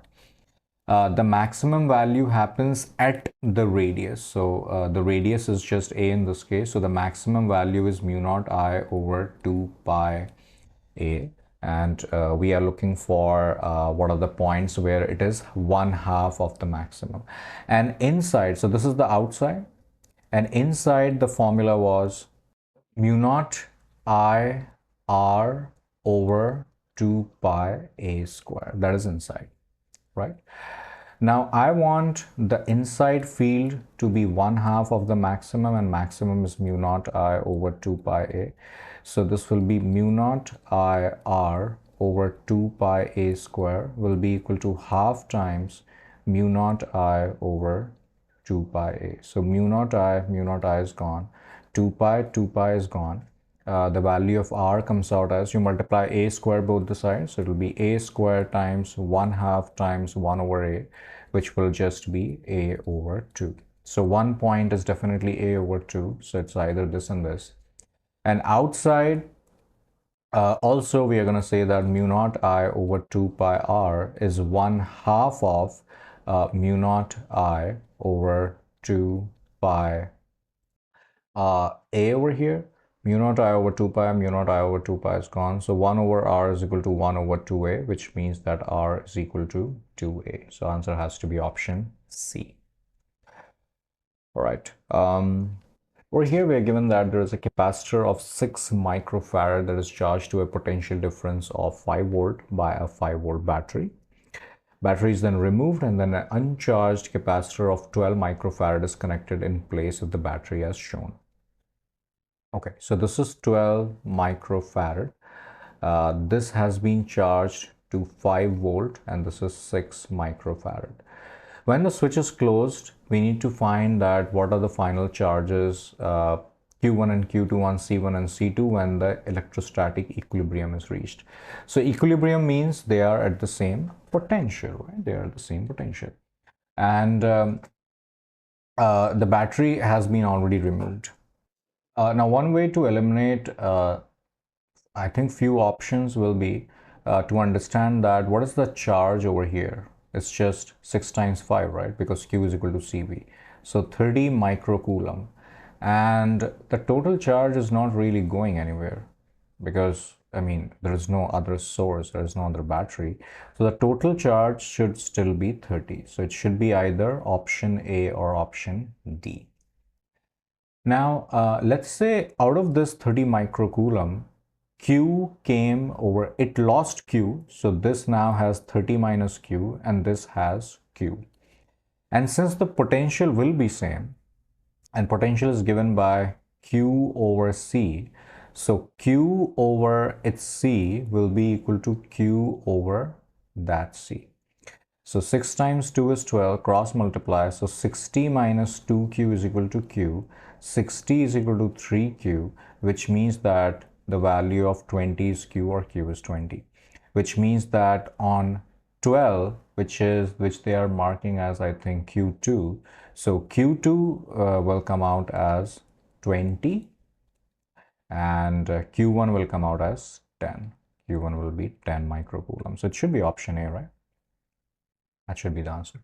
The maximum value happens at the radius. So the radius is just a in this case. So the maximum value is mu naught I over 2 pi a. And we are looking for what are the points where it is 1/2 of the maximum. And inside, so this is the outside. And inside the formula was mu naught I r over 2 pi a square. That is inside, right? Now I want the inside field to be 1/2 of the maximum, and maximum is mu naught I over 2 pi a. So this will be mu naught I r over 2 pi a square will be equal to half times mu naught I over 2 pi a. So mu naught I is gone. 2 pi is gone. The value of r comes out as, you multiply a square both the sides, so it will be a square times 1/2 times 1 over a, which will just be a over 2. So one point is definitely a over 2, so it's either this and this. And outside, also we are going to say that mu naught I over 2 pi r is 1/2 of mu naught I over 2 pi a over here. Mu naught I over 2 pi, mu naught I over 2 pi is gone. So 1 over r is equal to 1 over 2a, which means that r is equal to 2a. So answer has to be option C. All right. Over here we are given that there is a capacitor of 6 microfarad that is charged to a potential difference of 5 volt by a 5 volt battery. Battery is then removed, and then an uncharged capacitor of 12 microfarad is connected in place of the battery as shown. Okay, so this is 12 microfarad. This has been charged to 5 volt, and this is 6 microfarad. When the switch is closed, we need to find that what are the final charges Q1 and Q2 on C1 and C2 when the electrostatic equilibrium is reached. So equilibrium means they are at the same potential, right? They are at the same potential. And the battery has been already removed. Now, one way to eliminate, I think few options will be to understand that what is the charge over here. It's just 6 times 5, right? Because Q is equal to CV. So 30 microcoulomb. And the total charge is not really going anywhere because, I mean, there is no other source, there is no other battery. So the total charge should still be 30. So it should be either option A or option D. Now, let's say out of this 30 microcoulomb, Q came over, it lost Q. So this now has 30 minus Q and this has Q. And since the potential will be same and potential is given by Q over C, so Q over its C will be equal to Q over that C. So 6 times 2 is 12, cross multiply. So 60 minus 2Q is equal to Q. 60 is equal to 3Q, which means that the value of 20 is Q or Q is 20, which means that on 12, which they are marking as, I think, Q2. So Q2 will come out as 20 and Q1 will come out as 10. Q1 will be 10 microcoulomb. So it should be option A, right? That should be the answer.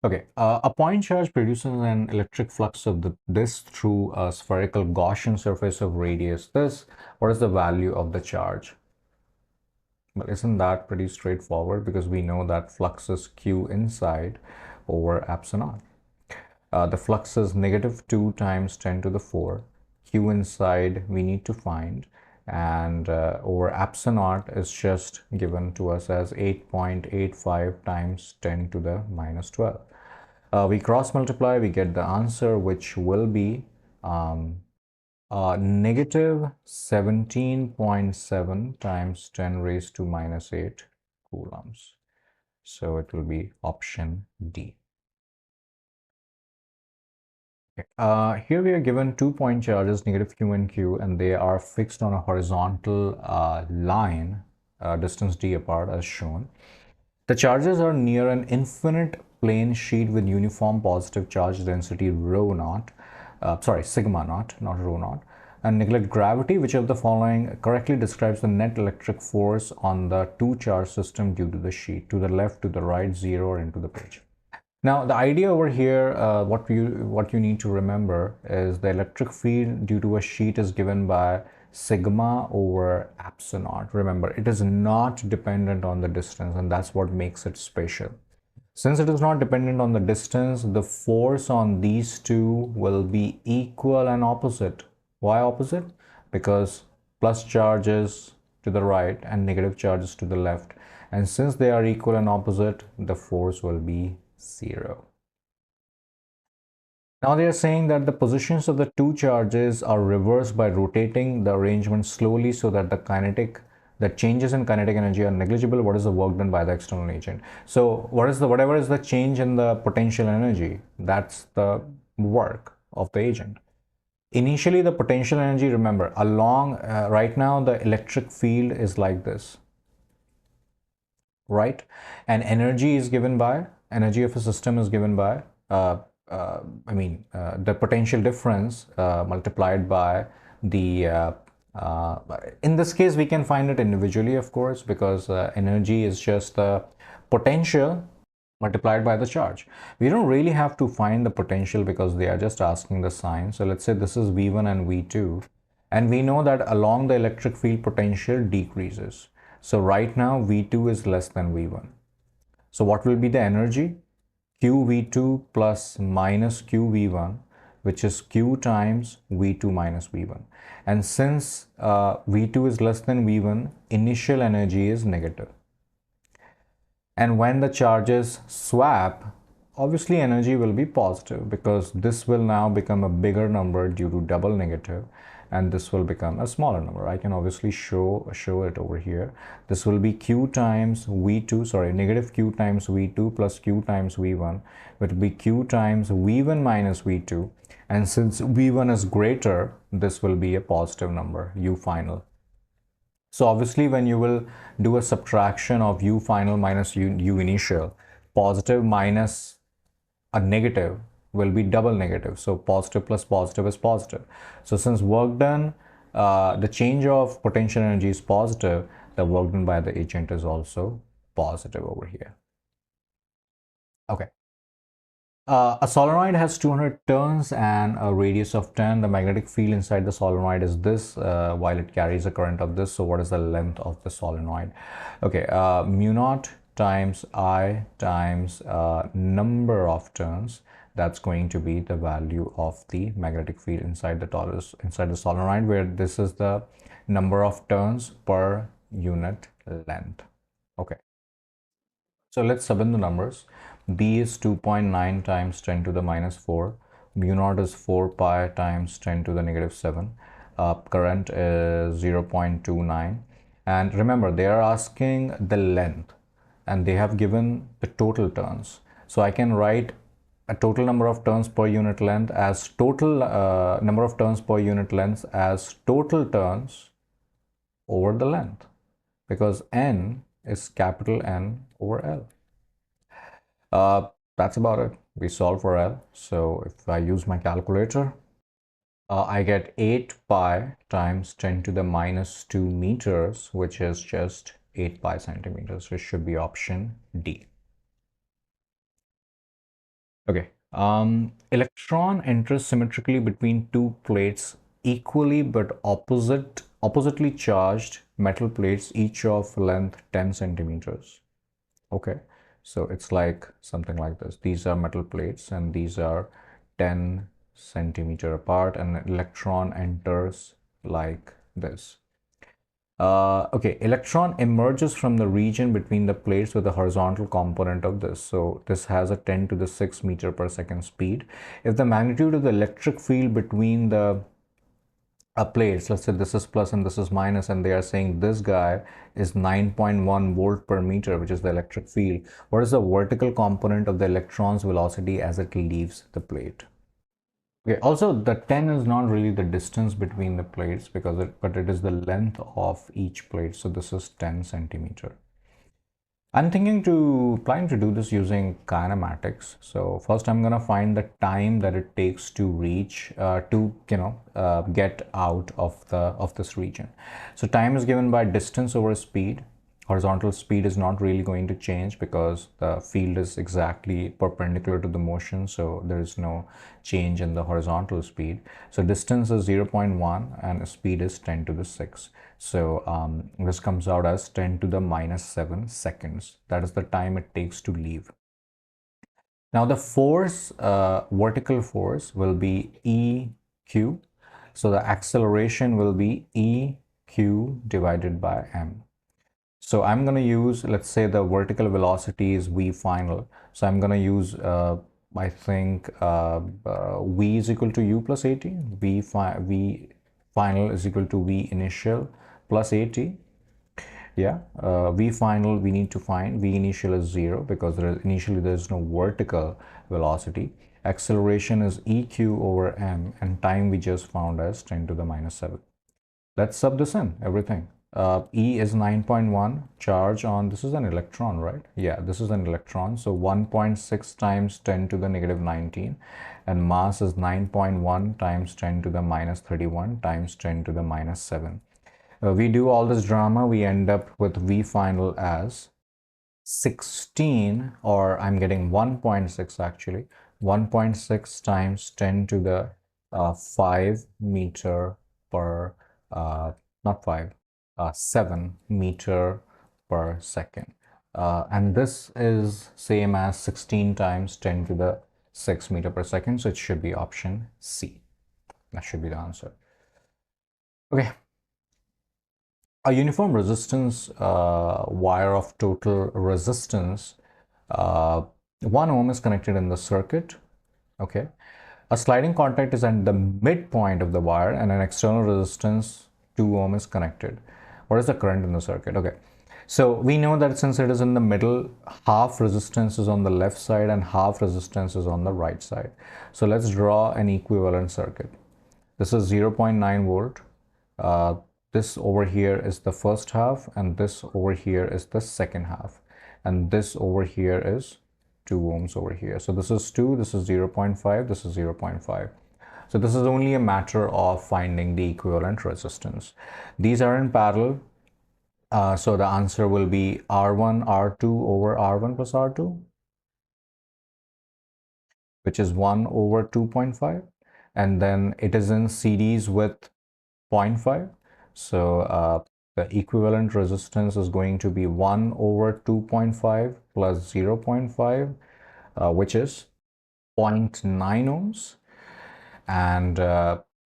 Okay, a point charge produces an electric flux of this through a spherical Gaussian surface of radius this. What is the value of the charge? Well, isn't that pretty straightforward because we know that flux is Q inside over epsilon. The flux is negative 2 times 10 to the 4. Q inside we need to find, and over epsilon is just given to us as 8.85 times 10 to the minus 12. We cross multiply, we get the answer, which will be negative 17.7 times 10 raised to minus 8 coulombs. So it will be option D. Here we are given 2-point charges, negative Q and Q, and they are fixed on a horizontal line, distance d apart as shown. The charges are near an infinite plane sheet with uniform positive charge density rho naught, sigma naught, not rho naught, and neglect gravity. Which of the following correctly describes the net electric force on the two charge system due to the sheet? To the left, to the right, 0, or into the page. Now, the idea over here, what you need to remember is the electric field due to a sheet is given by sigma over epsilon. Remember, it is not dependent on the distance, and that's what makes it special. Since it is not dependent on the distance, the force on these two will be equal and opposite. Why opposite? Because plus charges to the right and negative charges to the left. And since they are equal and opposite, the force will be 0. Now they are saying that the positions of the two charges are reversed by rotating the arrangement slowly so that the changes in kinetic energy are negligible. What is the work done by the external agent? So whatever is the change in the potential energy, that's the work of the agent. Initially, the potential energy, remember, right now the electric field is like this, right? And energy of a system is given by the potential difference multiplied by the in this case we can find it individually, of course, because energy is just the potential multiplied by the charge. We don't really have to find the potential because they are just asking the sign. So let's say this is V1 and V2, and we know that along the electric field potential decreases. So right now V2 is less than V1. So what will be the energy? QV2 plus minus QV1, which is Q times V2 minus V1. And since V2 is less than V1, initial energy is negative. And when the charges swap, obviously energy will be positive because this will now become a bigger number due to double negative, and this will become a smaller number. I can obviously show it over here. This will be q times v2, sorry, negative q times v2 plus q times v1, which will be q times v1 minus v2. And since v1 is greater, this will be a positive number, u final. So obviously when you will do a subtraction of u final minus u initial, positive minus a negative will be double negative. So positive plus positive is positive. So since work done, the change of potential energy is positive, the work done by the agent is also positive over here. Okay. A solenoid has 200 turns and a radius of 10. The magnetic field inside the solenoid is this, while it carries a current of this. So what is the length of the solenoid? Okay, mu naught times I times number of turns. That's going to be the value of the magnetic field inside the torus, inside the solenoid, where this is the number of turns per unit length. Okay. So let's sub in the numbers. B is 2.9 times 10 to the minus 4. Mu naught is 4 pi times 10 to the negative 7. Current is 0.29. And remember, they are asking the length and they have given the total turns. So I can write a total number of turns per unit length as total number of turns per unit length as total turns over the length, because n is capital N over L. That's about it. We solve for L. So if I use my calculator, I get 8 pi times 10 to the minus 2 meters, which is just 8 pi centimeters. So it should be option D. Okay. Electron enters symmetrically between two plates equally but oppositely charged metal plates, each of length 10 centimeters. Okay, so it's like something like this. These are metal plates and these are 10 centimeter apart, and an electron enters like this. Okay, electron emerges from the region between the plates with the horizontal component of this. So this has a 10 to the 6 meter per second speed. If the magnitude of the electric field between the plates, let's say this is plus and this is minus, and they are saying this guy is 9.1 volt per meter, which is the electric field. What is the vertical component of the electron's velocity as it leaves the plate? Okay, also the 10 is not really the distance between the plates but it is the length of each plate. So this is 10 centimeter. I'm planning to do this using kinematics. So first I'm gonna find the time that it takes to reach get out of this region. So time is given by distance over speed. Horizontal speed is not really going to change because the field is exactly perpendicular to the motion, so there is no change in the horizontal speed. So distance is 0.1 and speed is 10 to the 6. So this comes out as 10 to the minus 7 seconds. That is the time it takes to leave. Now the force, vertical force will be EQ. So the acceleration will be EQ divided by M. So I'm going to use, let's say the vertical velocity is V final. So I'm going to use, I think, V is equal to U plus AT. V final is equal to V initial plus AT. Yeah, V final we need to find. V initial is 0 because initially there is no vertical velocity. Acceleration is EQ over M, and time we just found as 10 to the minus 7. Let's sub this in, everything. E is 9.1 charge on, this is an electron, right? Yeah, this is an electron. So 1.6 times 10 to the negative 19, and mass is 9.1 times 10 to the minus 31 times 10 to the minus 7. We do all this drama, we end up with V final as 16, or I'm getting 1.6 actually, 1.6 times 10 to the 5 meter per, not 5, 7 meter per second. And this is same as 16 times 10 to the 6 meter per second. So it should be option C. That should be the answer. Okay. A uniform resistance wire of total resistance, uh, 1 ohm is connected in the circuit. Okay. A sliding contact is at the midpoint of the wire and an external resistance 2 ohm is connected. What is the current in the circuit? Okay. So we know that since it is in the middle, half resistance is on the left side and half resistance is on the right side. So let's draw an equivalent circuit. This is 0.9 volt. Uh, this over here is the first half and this over here is the second half. And this over here is 2 ohms over here. So this is 2, this is 0.5, this is 0.5. So this is only a matter of finding the equivalent resistance. These are in parallel. So the answer will be R1, R2 over R1 plus R2, which is 1 over 2.5. And then it is in series with 0.5. So the equivalent resistance is going to be 1 over 2.5 plus 0.5, which is 0.9 ohms. And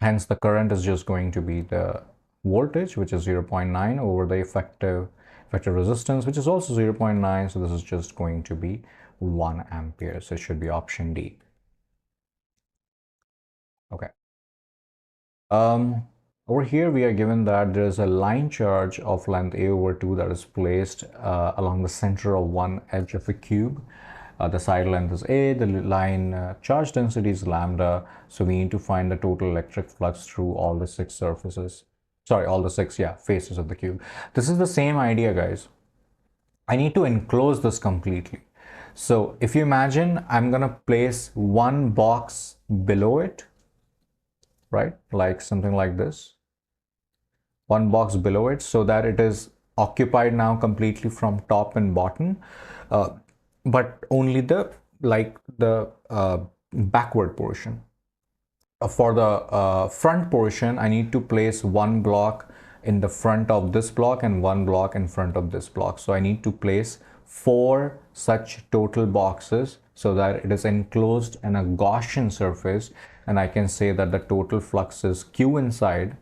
hence the current is just going to be the voltage, which is 0.9 over the effective resistance, which is also 0.9. So this is just going to be 1 ampere. So it should be option D. Okay. Over here we are given that there is a line charge of length a over 2 that is placed along the center of one edge of a cube. The side length is a, the line charge density is lambda, so we need to find the total electric flux through all the 6 surfaces. Sorry, all the 6 faces of the cube. This is the same idea, guys. I need to enclose this completely. So if you imagine, I'm gonna place one box below it, right? Like something like this. One box below it, so that it is occupied now completely from top and bottom. But only the backward portion. For the front portion, I need to place one block in the front of this block and one block in front of this block. So I need to place 4 such total boxes so that it is enclosed in a Gaussian surface, and I can say that the total flux is Q inside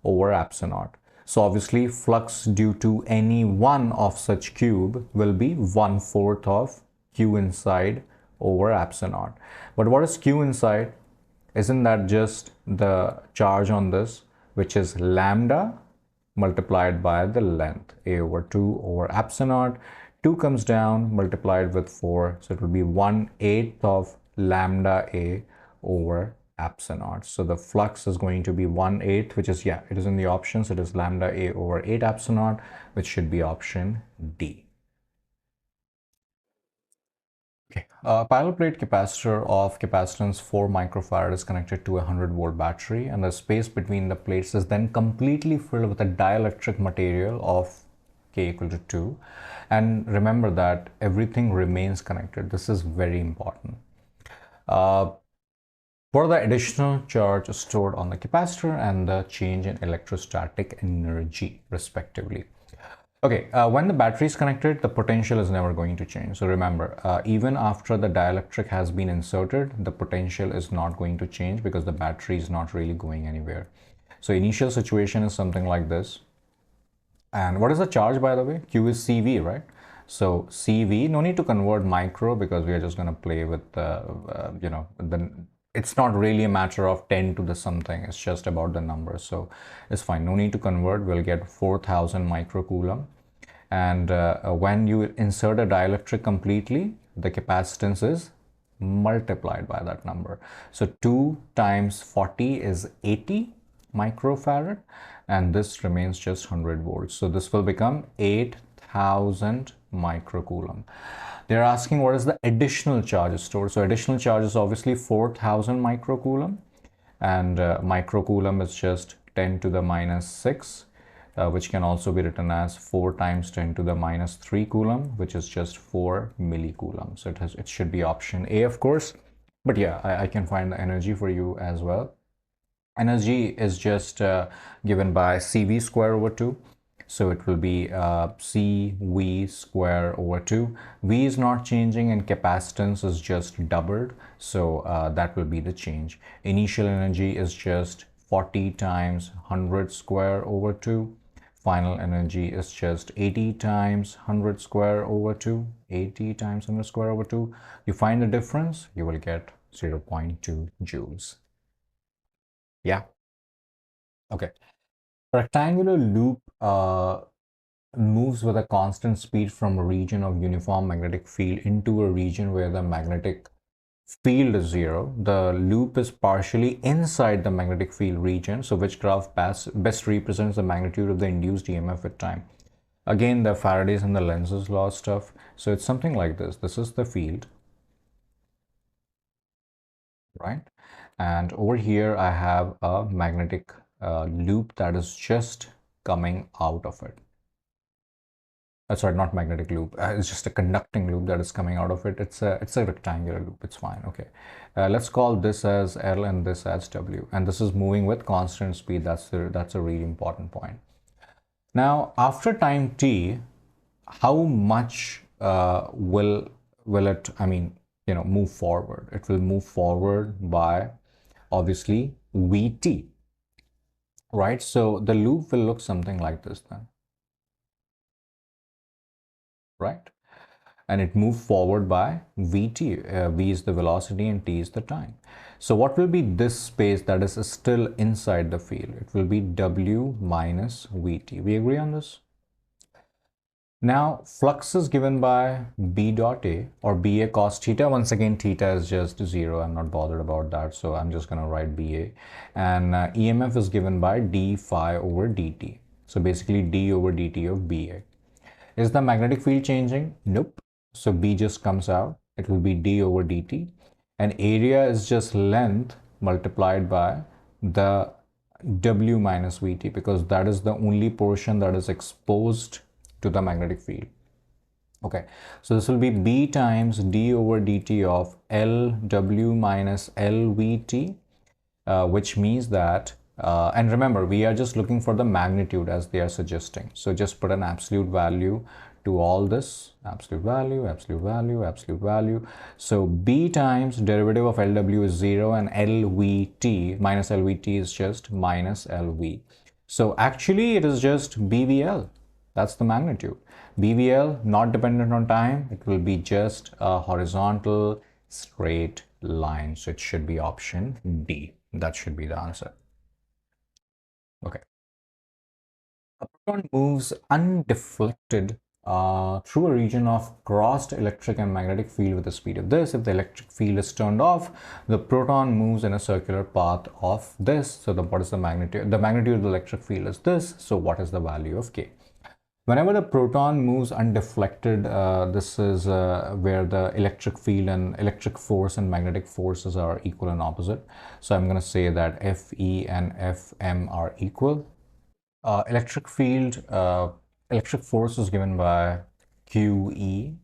over epsilon naught. So obviously flux due to any one of such cube will be 1/4 of Q inside over epsilon naught. But what is Q inside? Isn't that just the charge on this, which is lambda multiplied by the length, a over 2 over epsilon naught. 2 comes down multiplied with 4, so it will be 1/8 of lambda a over epsilon naught. So the flux is going to be 1/8, which is, it is in the options. It is lambda a over 8 epsilon naught, which should be option D. Okay. A parallel plate capacitor of capacitance 4 microfarad is connected to a 100-volt battery, and the space between the plates is then completely filled with a dielectric material of K equal to 2. And remember that everything remains connected. This is very important. For the additional charge stored on the capacitor and the change in electrostatic energy, respectively. Okay, when the battery is connected, the potential is never going to change. So remember, even after the dielectric has been inserted, the potential is not going to change because the battery is not really going anywhere. So initial situation is something like this. And what is the charge, by the way? Q is CV, right? So CV, no need to convert micro because we are just going to play with, it's not really a matter of 10 to the something. It's just about the number. So it's fine. No need to convert. We'll get 4,000 microcoulomb. And when you insert a dielectric completely, the capacitance is multiplied by that number. So 2 times 40 is 80 microfarad, and this remains just 100 volts. So this will become 8,000 microcoulomb. They're asking what is the additional charge stored. So additional charge is obviously 4,000 microcoulomb, and microcoulomb is just 10 to the minus 6, which can also be written as 4 times 10 to the minus 3 coulomb, which is just 4 millicoulomb. So it should be option A, of course. But yeah, I can find the energy for you as well. Energy is just given by CV square over 2. So it will be CV square over 2. V is not changing and capacitance is just doubled. So that will be the change. Initial energy is just 40 times 100 square over 2. Final energy is just 80 times 100 square over 2. 80 times 100 square over 2. You find the difference, you will get 0.2 joules. Yeah. Okay. Rectangular loop moves with a constant speed from a region of uniform magnetic field into a region where the magnetic field is zero. The loop is partially inside the magnetic field region. So which graph best represents the magnitude of the induced EMF with time? Again, the Faraday's and the Lenz's law stuff. So it's something like this. This is the field, right? And over here, I have a magnetic loop that is just coming out of it. Sorry, not magnetic loop. It's just a conducting loop that is coming out of it. It's a rectangular loop. It's fine. Okay. Let's call this as L and this as W. And this is moving with constant speed. That's a really important point. Now, after time t, how much will it, move forward? It will move forward by obviously Vt, right? So the loop will look something like this then, right? And it moved forward by Vt. V is the velocity and T is the time. So what will be this space that is still inside the field? It will be W minus Vt. We agree on this? Now, flux is given by B dot A or BA cos theta. Once again, theta is just 0. I'm not bothered about that. So I'm just going to write BA. And EMF is given by d phi over dt. So basically d over dt of BA. Is the magnetic field changing? Nope. So B just comes out. It will be d over dt. And area is just length multiplied by the W minus Vt, because that is the only portion that is exposed to the magnetic field. Okay, so this will be B times d over dt of Lw minus Lvt, which means that, and remember, we are just looking for the magnitude as they are suggesting. So just put an absolute value to all this, absolute value, absolute value, absolute value. So B times derivative of Lw is 0 and Lvt minus Lvt is just minus Lv. So actually it is just BVL. That's the magnitude. BVL, not dependent on time. It will be just a horizontal straight line. So it should be option D. That should be the answer. Okay. A proton moves undeflected through a region of crossed electric and magnetic field with the speed of this. If the electric field is turned off, the proton moves in a circular path of this. So what is the magnitude? The magnitude of the electric field is this. So what is the value of K? Whenever the proton moves undeflected, this is where the electric field and electric force and magnetic forces are equal and opposite. So I'm going to say that Fe and Fm are equal. Electric field, electric force is given by QE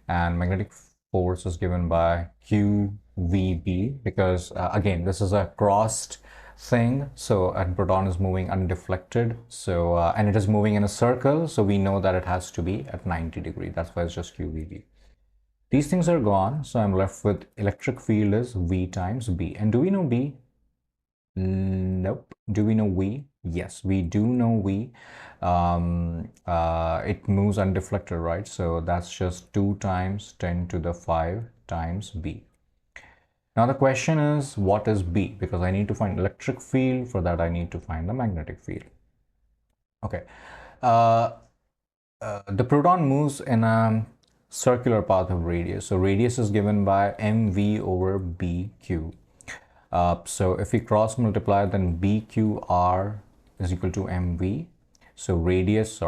and magnetic force is given by QVB, because again, this is a crossed thing. So a proton is moving undeflected. So and it is moving in a circle. So we know that it has to be at 90 degrees. That's why it's just QVB. These things are gone. So I'm left with electric field is V times B. And do we know B? Nope. Do we know V? Yes, we do know V. It moves undeflected, right? So that's just 2 times 10 to the 5 times B. Now the question is, what is B? Because I need to find electric field. For that, I need to find the magnetic field. Okay. The proton moves in a circular path of radius. So radius is given by mv over bq. So if we cross multiply, then bqr is equal to mv. So radius,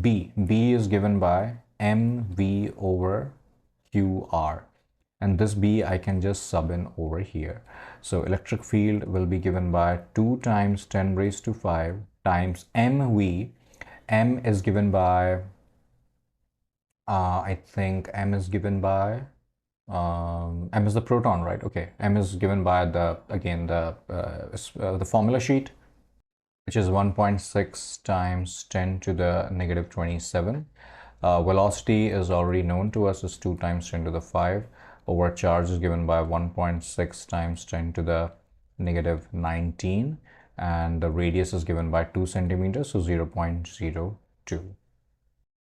B is given by mv over qr. And this B I can just sub in over here. So electric field will be given by 2 times 10 raised to 5 times mv. M is given by, I think M is given by, M is the proton, right? Okay, M is given by the, again, the formula sheet, which is 1.6 times 10 to the negative 27. Velocity is already known to us, is 2 times 10 to the 5. Over charge is given by 1.6 times 10 to the negative 19, and the radius is given by 2 centimeters, so 0.02.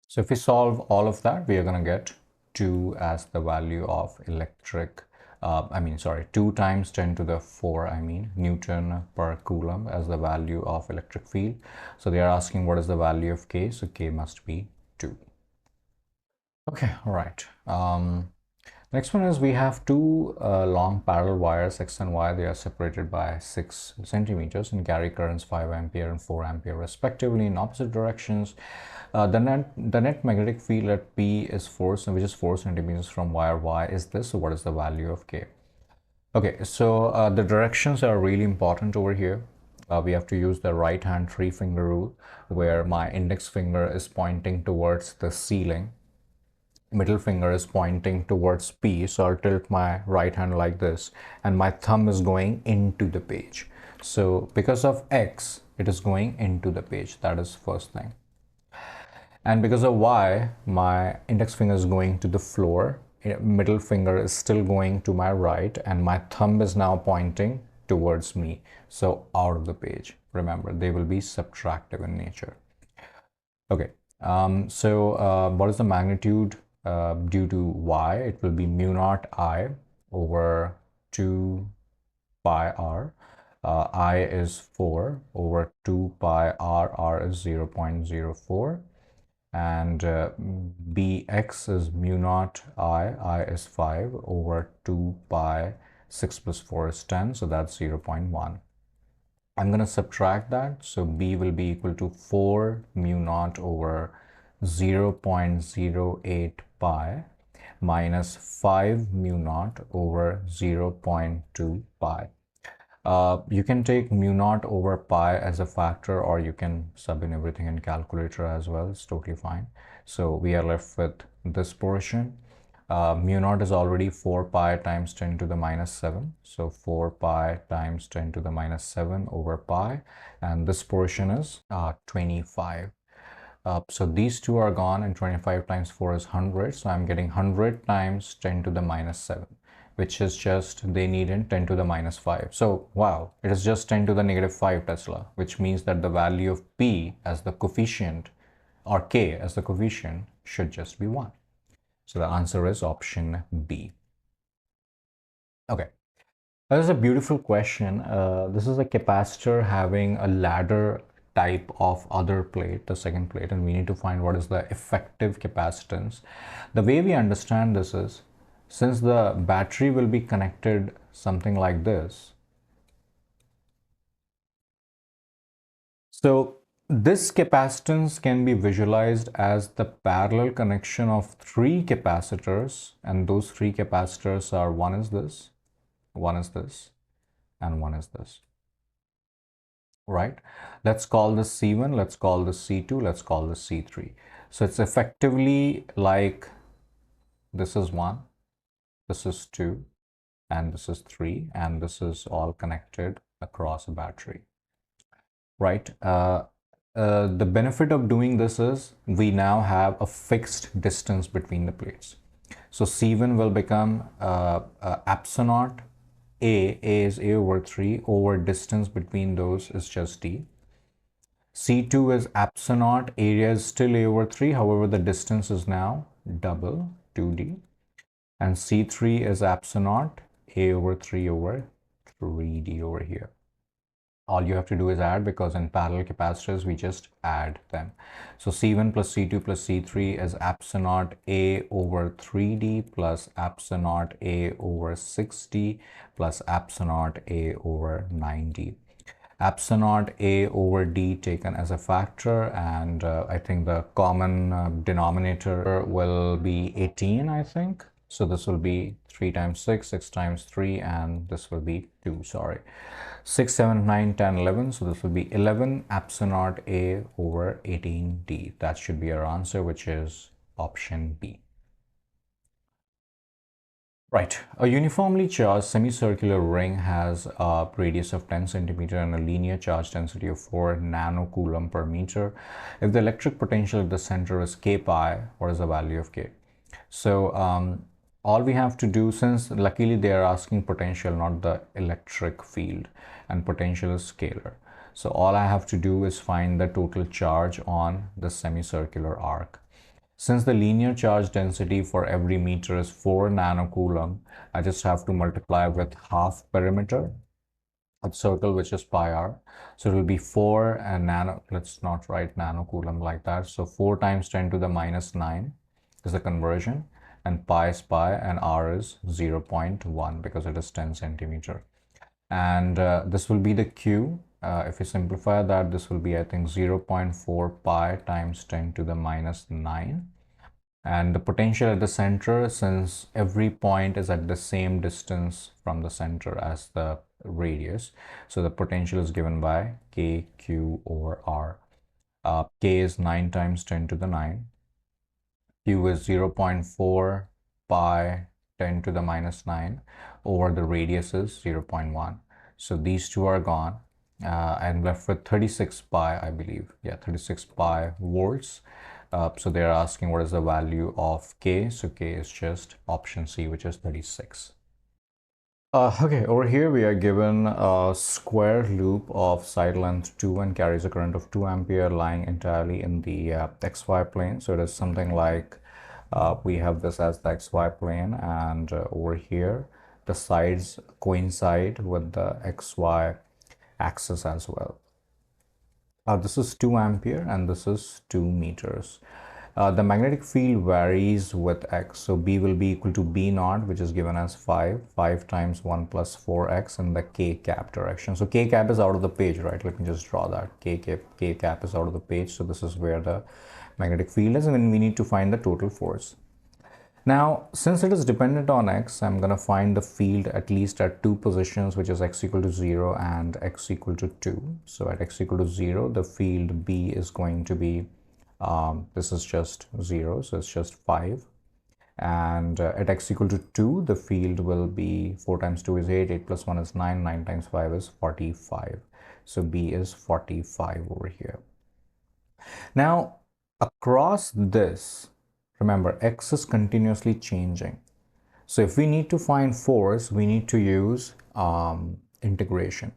So if we solve all of that, we are going to get 2 as the value of electric, 2 times 10 to the 4, Newton per Coulomb as the value of electric field. So they are asking what is the value of K, so K must be 2. Okay, all right. Next one is we have two long parallel wires X and Y. They are separated by 6 centimeters and carry currents 5 ampere and 4 ampere respectively in opposite directions. The net magnetic field at P is 4, which is 4 centimeters from wire Y is this. So what is the value of K? Okay, so the directions are really important over here. We have to use the right hand 3-finger rule where my index finger is pointing towards the ceiling. Middle finger is pointing towards P, so I'll tilt my right hand like this and my thumb is going into the page. So because of X, it is going into the page. That is first thing. And because of Y, my index finger is going to the floor, middle finger is still going to my right, and my thumb is now pointing towards me, so out of the page. Remember, they will be subtractive in nature. Okay, what is the magnitude due to Y? It will be mu naught I over 2 pi r. I is 4 over 2 pi r, r is 0.04. And bx is mu naught I is 5 over 2 pi, 6 plus 4 is 10, so that's 0.1. I'm going to subtract that, so b will be equal to 4 mu naught over 0.08 pi minus 5 mu naught over 0.2 pi. You can take mu naught over pi as a factor, or you can sub in everything in calculator as well. It's totally fine. So we are left with this portion. Mu naught is already 4 pi times 10 to the minus 7. So 4 pi times 10 to the minus 7 over pi. And this portion is 25. So these two are gone, and 25 times 4 is 100. So I'm getting 100 times 10 to the minus 7. Which is just, they need in 10 to the minus 5. So, wow, it is just 10 to the negative 5 Tesla, which means that the value of P as the coefficient, or K as the coefficient, should just be 1. So the answer is option B. Okay, that is a beautiful question. This is a capacitor having a ladder type of other plate, the second plate, and we need to find what is the effective capacitance. The way we understand this is, since the battery will be connected something like this, so this capacitance can be visualized as the parallel connection of 3 capacitors, and those 3 capacitors are, one is this, one is this, and one is this. Right? Let's call this C1, let's call this C2, let's call this C3. So it's effectively like this is 1, this is 2, and this is 3, and this is all connected across a battery, right? The benefit of doing this is we now have a fixed distance between the plates. So C1 will become epsilon naught A is A over 3 over distance between those is just D. C2 is epsilon naught, area is still A over 3, however the distance is now double, 2D. And C3 is epsilon naught, A over 3 over 3D over here. All you have to do is add, because in parallel capacitors, we just add them. So C1 plus C2 plus C3 is epsilon naught A over 3D plus epsilon naught A over 6D plus epsilon naught A over 9D. Epsilon naught A over D taken as a factor, and I think the common denominator will be 18, I think. So this will be 3 times 6, 6 times 3, and this will be 2, sorry. 6, 7, 9, 10, 11. So this will be 11 epsilon naught A over 18D. That should be our answer, which is option B. Right, a uniformly charged semicircular ring has a radius of 10 centimeter and a linear charge density of 4 nanocoulomb per meter. If the electric potential at the center is K pi, what is the value of K? So all we have to do, since luckily they are asking potential, not the electric field, and potential is scalar. So all I have to do is find the total charge on the semicircular arc. Since the linear charge density for every meter is 4 nanocoulomb, I just have to multiply with half perimeter of circle, which is pi r. So it will be 4 and nano, let's not write nanocoulomb like that. So 4 times 10 to the minus 9 is the conversion, and pi is pi, and r is 0.1 because it is 10 centimeter. And this will be the q. If we simplify that, this will be, I think, 0.4 pi times 10 to the minus 9. And the potential at the center, since every point is at the same distance from the center as the radius, so the potential is given by k, q over r. K is 9 times 10 to the 9. Q is 0.4 pi 10 to the minus 9 over the radius is 0.1. So these two are gone. I'm left with 36 pi, I believe. Yeah, 36 pi volts. So they're asking what is the value of K. So K is just option C, which is 36. Okay, over here we are given a square loop of side length 2 and carries a current of 2 ampere lying entirely in the xy plane. So it is something like we have this as the xy plane, and over here the sides coincide with the xy axis as well. This is 2 ampere and this is 2 meters. The magnetic field varies with x, so B will be equal to B naught, which is given as 5 times 1 plus 4x in the k cap direction. So k cap is out of the page, right? Let me just draw that. K cap is out of the page, so this is where the magnetic field is, and then we need to find the total force. Now, since it is dependent on x, I'm going to find the field at least at two positions, which is x equal to 0 and x equal to 2. So at x equal to 0, the field B is going to be, this is just 0, so it's just 5. And at x equal to 2, the field will be 4 times 2 is 8, 8 plus 1 is 9, 9 times 5 is 45. So B is 45 over here. Now, across this, remember, x is continuously changing. So if we need to find force, we need to use integration.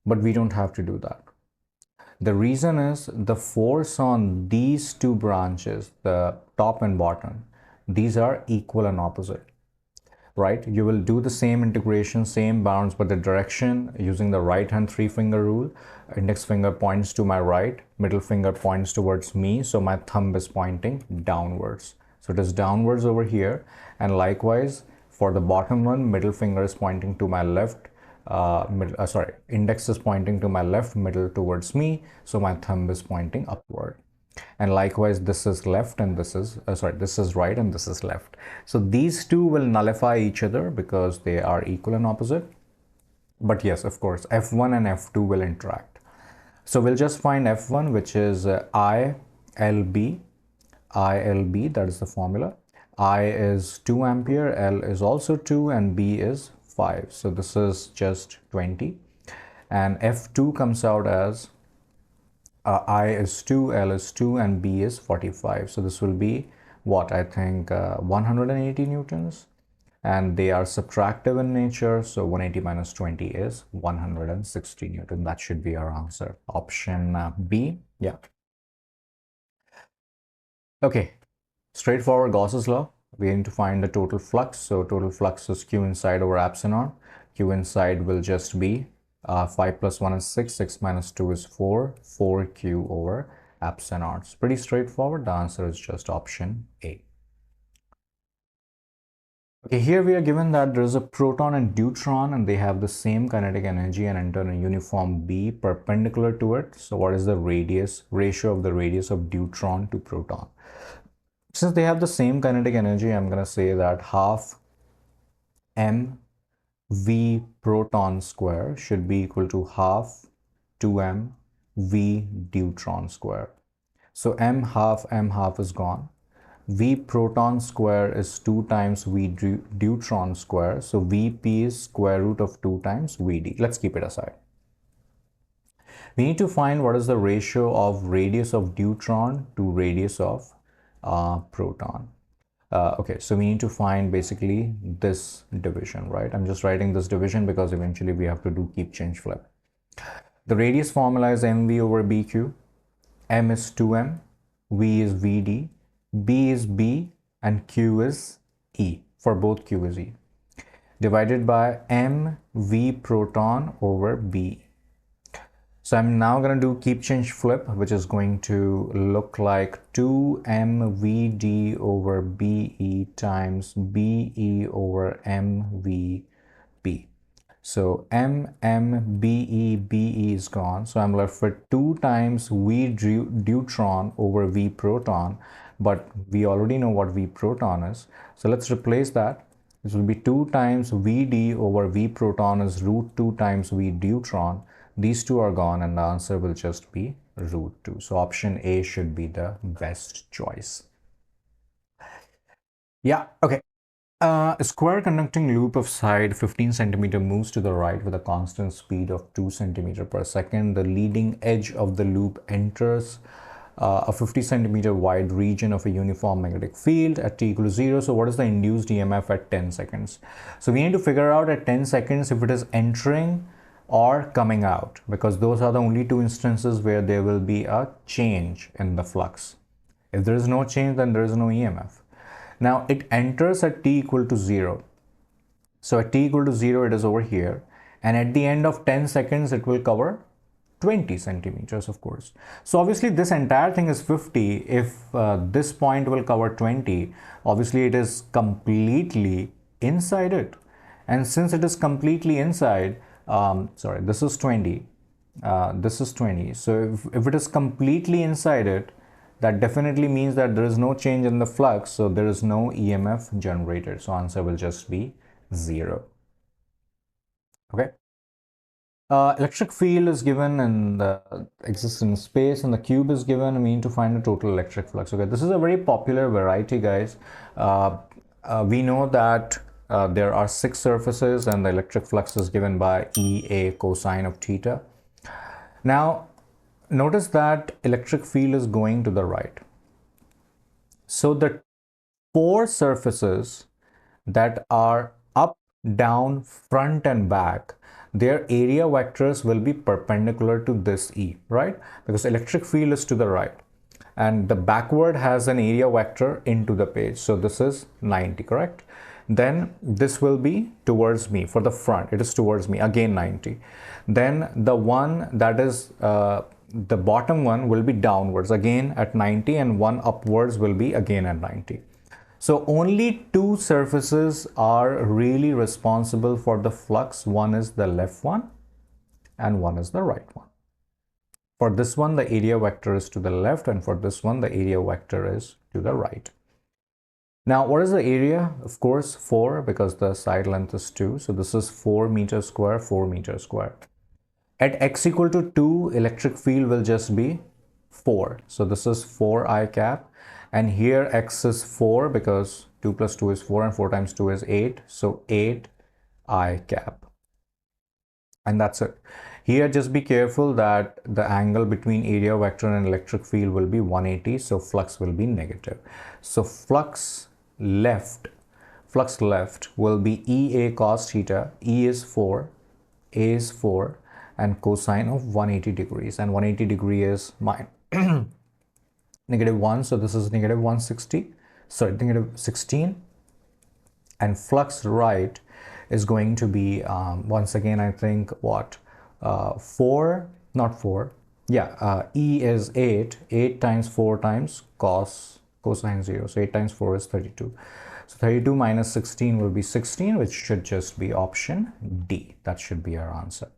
But we don't have to do that. The reason is the force on these two branches, the top and bottom, these are equal and opposite. Right? You will do the same integration, same bounds, but the direction using the right hand 3-finger rule. Index finger points to my right, middle finger points towards me, so my thumb is pointing downwards. So it is downwards over here, and likewise for the bottom one, middle finger is pointing to my left, index is pointing to my left, middle towards me, so my thumb is pointing upward. And likewise, this is left and this is this is right and this is left. So these two will nullify each other because they are equal and opposite. But yes, of course, F1 and F2 will interact. So we'll just find F1, which is ILB, that is the formula. I is 2 ampere, L is also 2, and B is 5. So this is just 20. And F2 comes out as I is 2, L is 2, and B is 45. So this will be what, I think 180 newtons, and they are subtractive in nature. So 180 minus 20 is 160 newton. That should be our answer. Option B. Yeah. Okay. Straightforward Gauss's law. We need to find the total flux. So total flux is Q inside over epsilon. Q inside will just be 5 plus 1 is 6, 6 minus 2 is 4, 4Q over epsilon. It's pretty straightforward. The answer is just option A. Okay, here we are given that there is a proton and deuteron and they have the same kinetic energy and enter a uniform B perpendicular to it. So what is the ratio of the radius of deuteron to proton? Since they have the same kinetic energy, I'm going to say that half m v proton square should be equal to half 2m v deuteron square. So m half is gone. V proton square is 2 times V deuteron square. So Vp is square root of 2 times Vd. Let's keep it aside. We need to find what is the ratio of radius of deuteron to radius of proton. Okay, so we need to find basically this division, right? I'm just writing this division because eventually we have to do keep change flip. The radius formula is mv over bq. M is 2m, v is vd, b is b, and q is e. For both q is e. Divided by m v proton over b. So I'm now going to do keep change flip, which is going to look like 2mvd over be times be over mvb. So be is gone. So I'm left with 2 times v deuteron over v proton, but we already know what v proton is. So let's replace that. This will be 2 times vd over v proton is root 2 times v deuteron. These two are gone and the answer will just be root 2. So option A should be the best choice. Yeah, okay. A square conducting loop of side 15 centimeter moves to the right with a constant speed of 2 centimeter per second. The leading edge of the loop enters a 50 centimeter wide region of a uniform magnetic field at t equal to 0. So what is the induced EMF at 10 seconds? So we need to figure out at 10 seconds if it is entering or coming out, because those are the only two instances where there will be a change in the flux. If there is no change, then there is no EMF. Now it enters at t equal to 0. So at t equal to 0, it is over here. And at the end of 10 seconds, it will cover 20 centimeters, of course. So obviously this entire thing is 50. If this point will cover 20, obviously it is completely inside it. And since it is completely inside, sorry, this is 20. This is 20. So if it is completely inside it, that definitely means that there is no change in the flux, so there is no EMF generated. So answer will just be 0. Okay. Electric field is given and exists in space, and the cube is given, and we need to find the total electric flux. Okay, this is a very popular variety, guys. We know that there are 6 surfaces and the electric flux is given by EA cosine of theta. Now, notice that electric field is going to the right. So the 4 surfaces that are up, down, front and back, their area vectors will be perpendicular to this E, right? Because electric field is to the right and the backward has an area vector into the page. So this is 90, correct? Then this will be towards me. For the front, it is towards me, again 90. Then the one that is the bottom one will be downwards again at 90, and one upwards will be again at 90. So only 2 surfaces are really responsible for the flux. One is the left one and one is the right one. For this one, the area vector is to the left, and for this one, the area vector is to the right. Now, what is the area? Of course, 4, because the side length is 2. So this is 4 meters square, 4 meters square. At x equal to 2, electric field will just be 4. So this is 4 I cap. And here x is 4 because 2 plus 2 is 4 and 4 times 2 is 8. So 8 I cap. And that's it. Here just be careful that the angle between area vector and electric field will be 180. So flux will be negative. So flux left will be EA cos theta. E is 4, A is 4 and cosine of 180 degrees. And 180 degree is negative 1, so this is negative 160, sorry, negative 16. And flux right is going to be, once again, I think, what, 4, not 4, yeah, E is 8, 8 times 4 times cosine 0, so 8 times 4 is 32. So 32 minus 16 will be 16, which should just be option D. That should be our answer.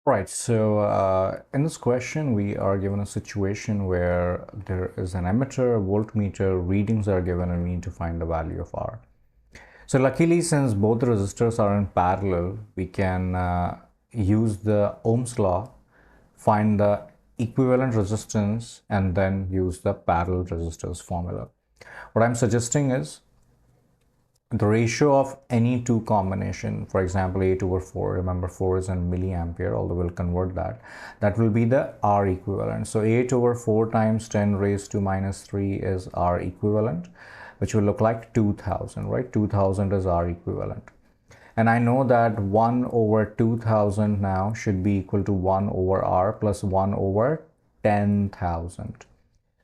Right, so in this question, we are given a situation where there is an ammeter, a voltmeter, readings are given, and we need to find the value of R. So luckily, since both the resistors are in parallel, we can use the Ohm's law, find the equivalent resistance, and then use the parallel resistors formula. What I'm suggesting is the ratio of any two combination, for example 8 over 4, remember 4 is in milliampere, although we'll convert that will be the R equivalent. So 8 over 4 times 10 raised to minus 3 is R equivalent. which will look like 2000, right? 2000 is R equivalent. And I know that 1 over 2000 now should be equal to 1 over R plus 1 over 10,000.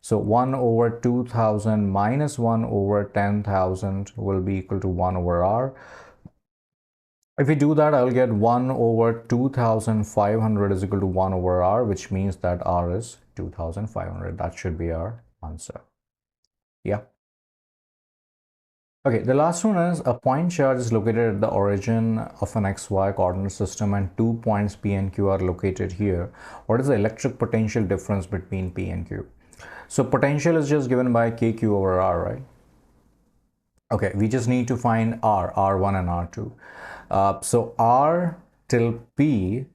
So 1 over 2000 minus 1 over 10,000 will be equal to 1 over R. If we do that, I'll get 1 over 2500 is equal to 1 over R, which means that R is 2500. That should be our answer. Yeah. Okay, the last one is a point charge is located at the origin of an XY coordinate system and 2 points P and Q are located here. What is the electric potential difference between P and Q? So potential is just given by KQ over R, right? Okay, we just need to find R, R1 and R2. So R till P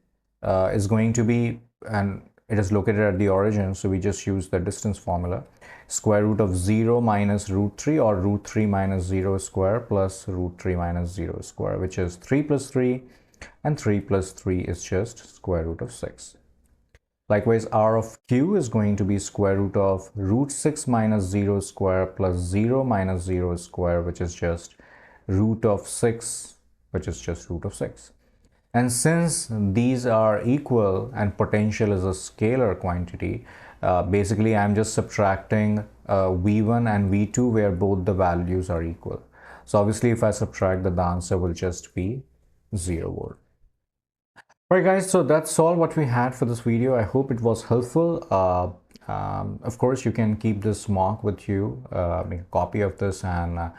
is going to be, and it is located at the origin, so we just use the distance formula. Square root of 0 minus root 3 or root 3 minus 0 square plus root 3 minus 0 square, which is 3 plus 3, and 3 plus 3 is just square root of 6. Likewise, R of Q is going to be square root of root 6 minus 0 square plus 0 minus 0 square, which is just root of 6, which is just root of 6. And since these are equal and potential is a scalar quantity, basically I'm just subtracting V1 and V2 where both the values are equal. So obviously if I subtract that, the answer will just be 0 volt. Alright guys, so that's all what we had for this video. I hope it was helpful. Of course, you can keep this mock with you, make a copy of this, and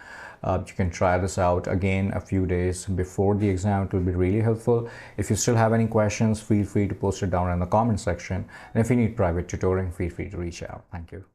you can try this out again a few days before the exam. It will be really helpful. If you still have any questions, feel free to post it down in the comment section. And if you need private tutoring, feel free to reach out. Thank you.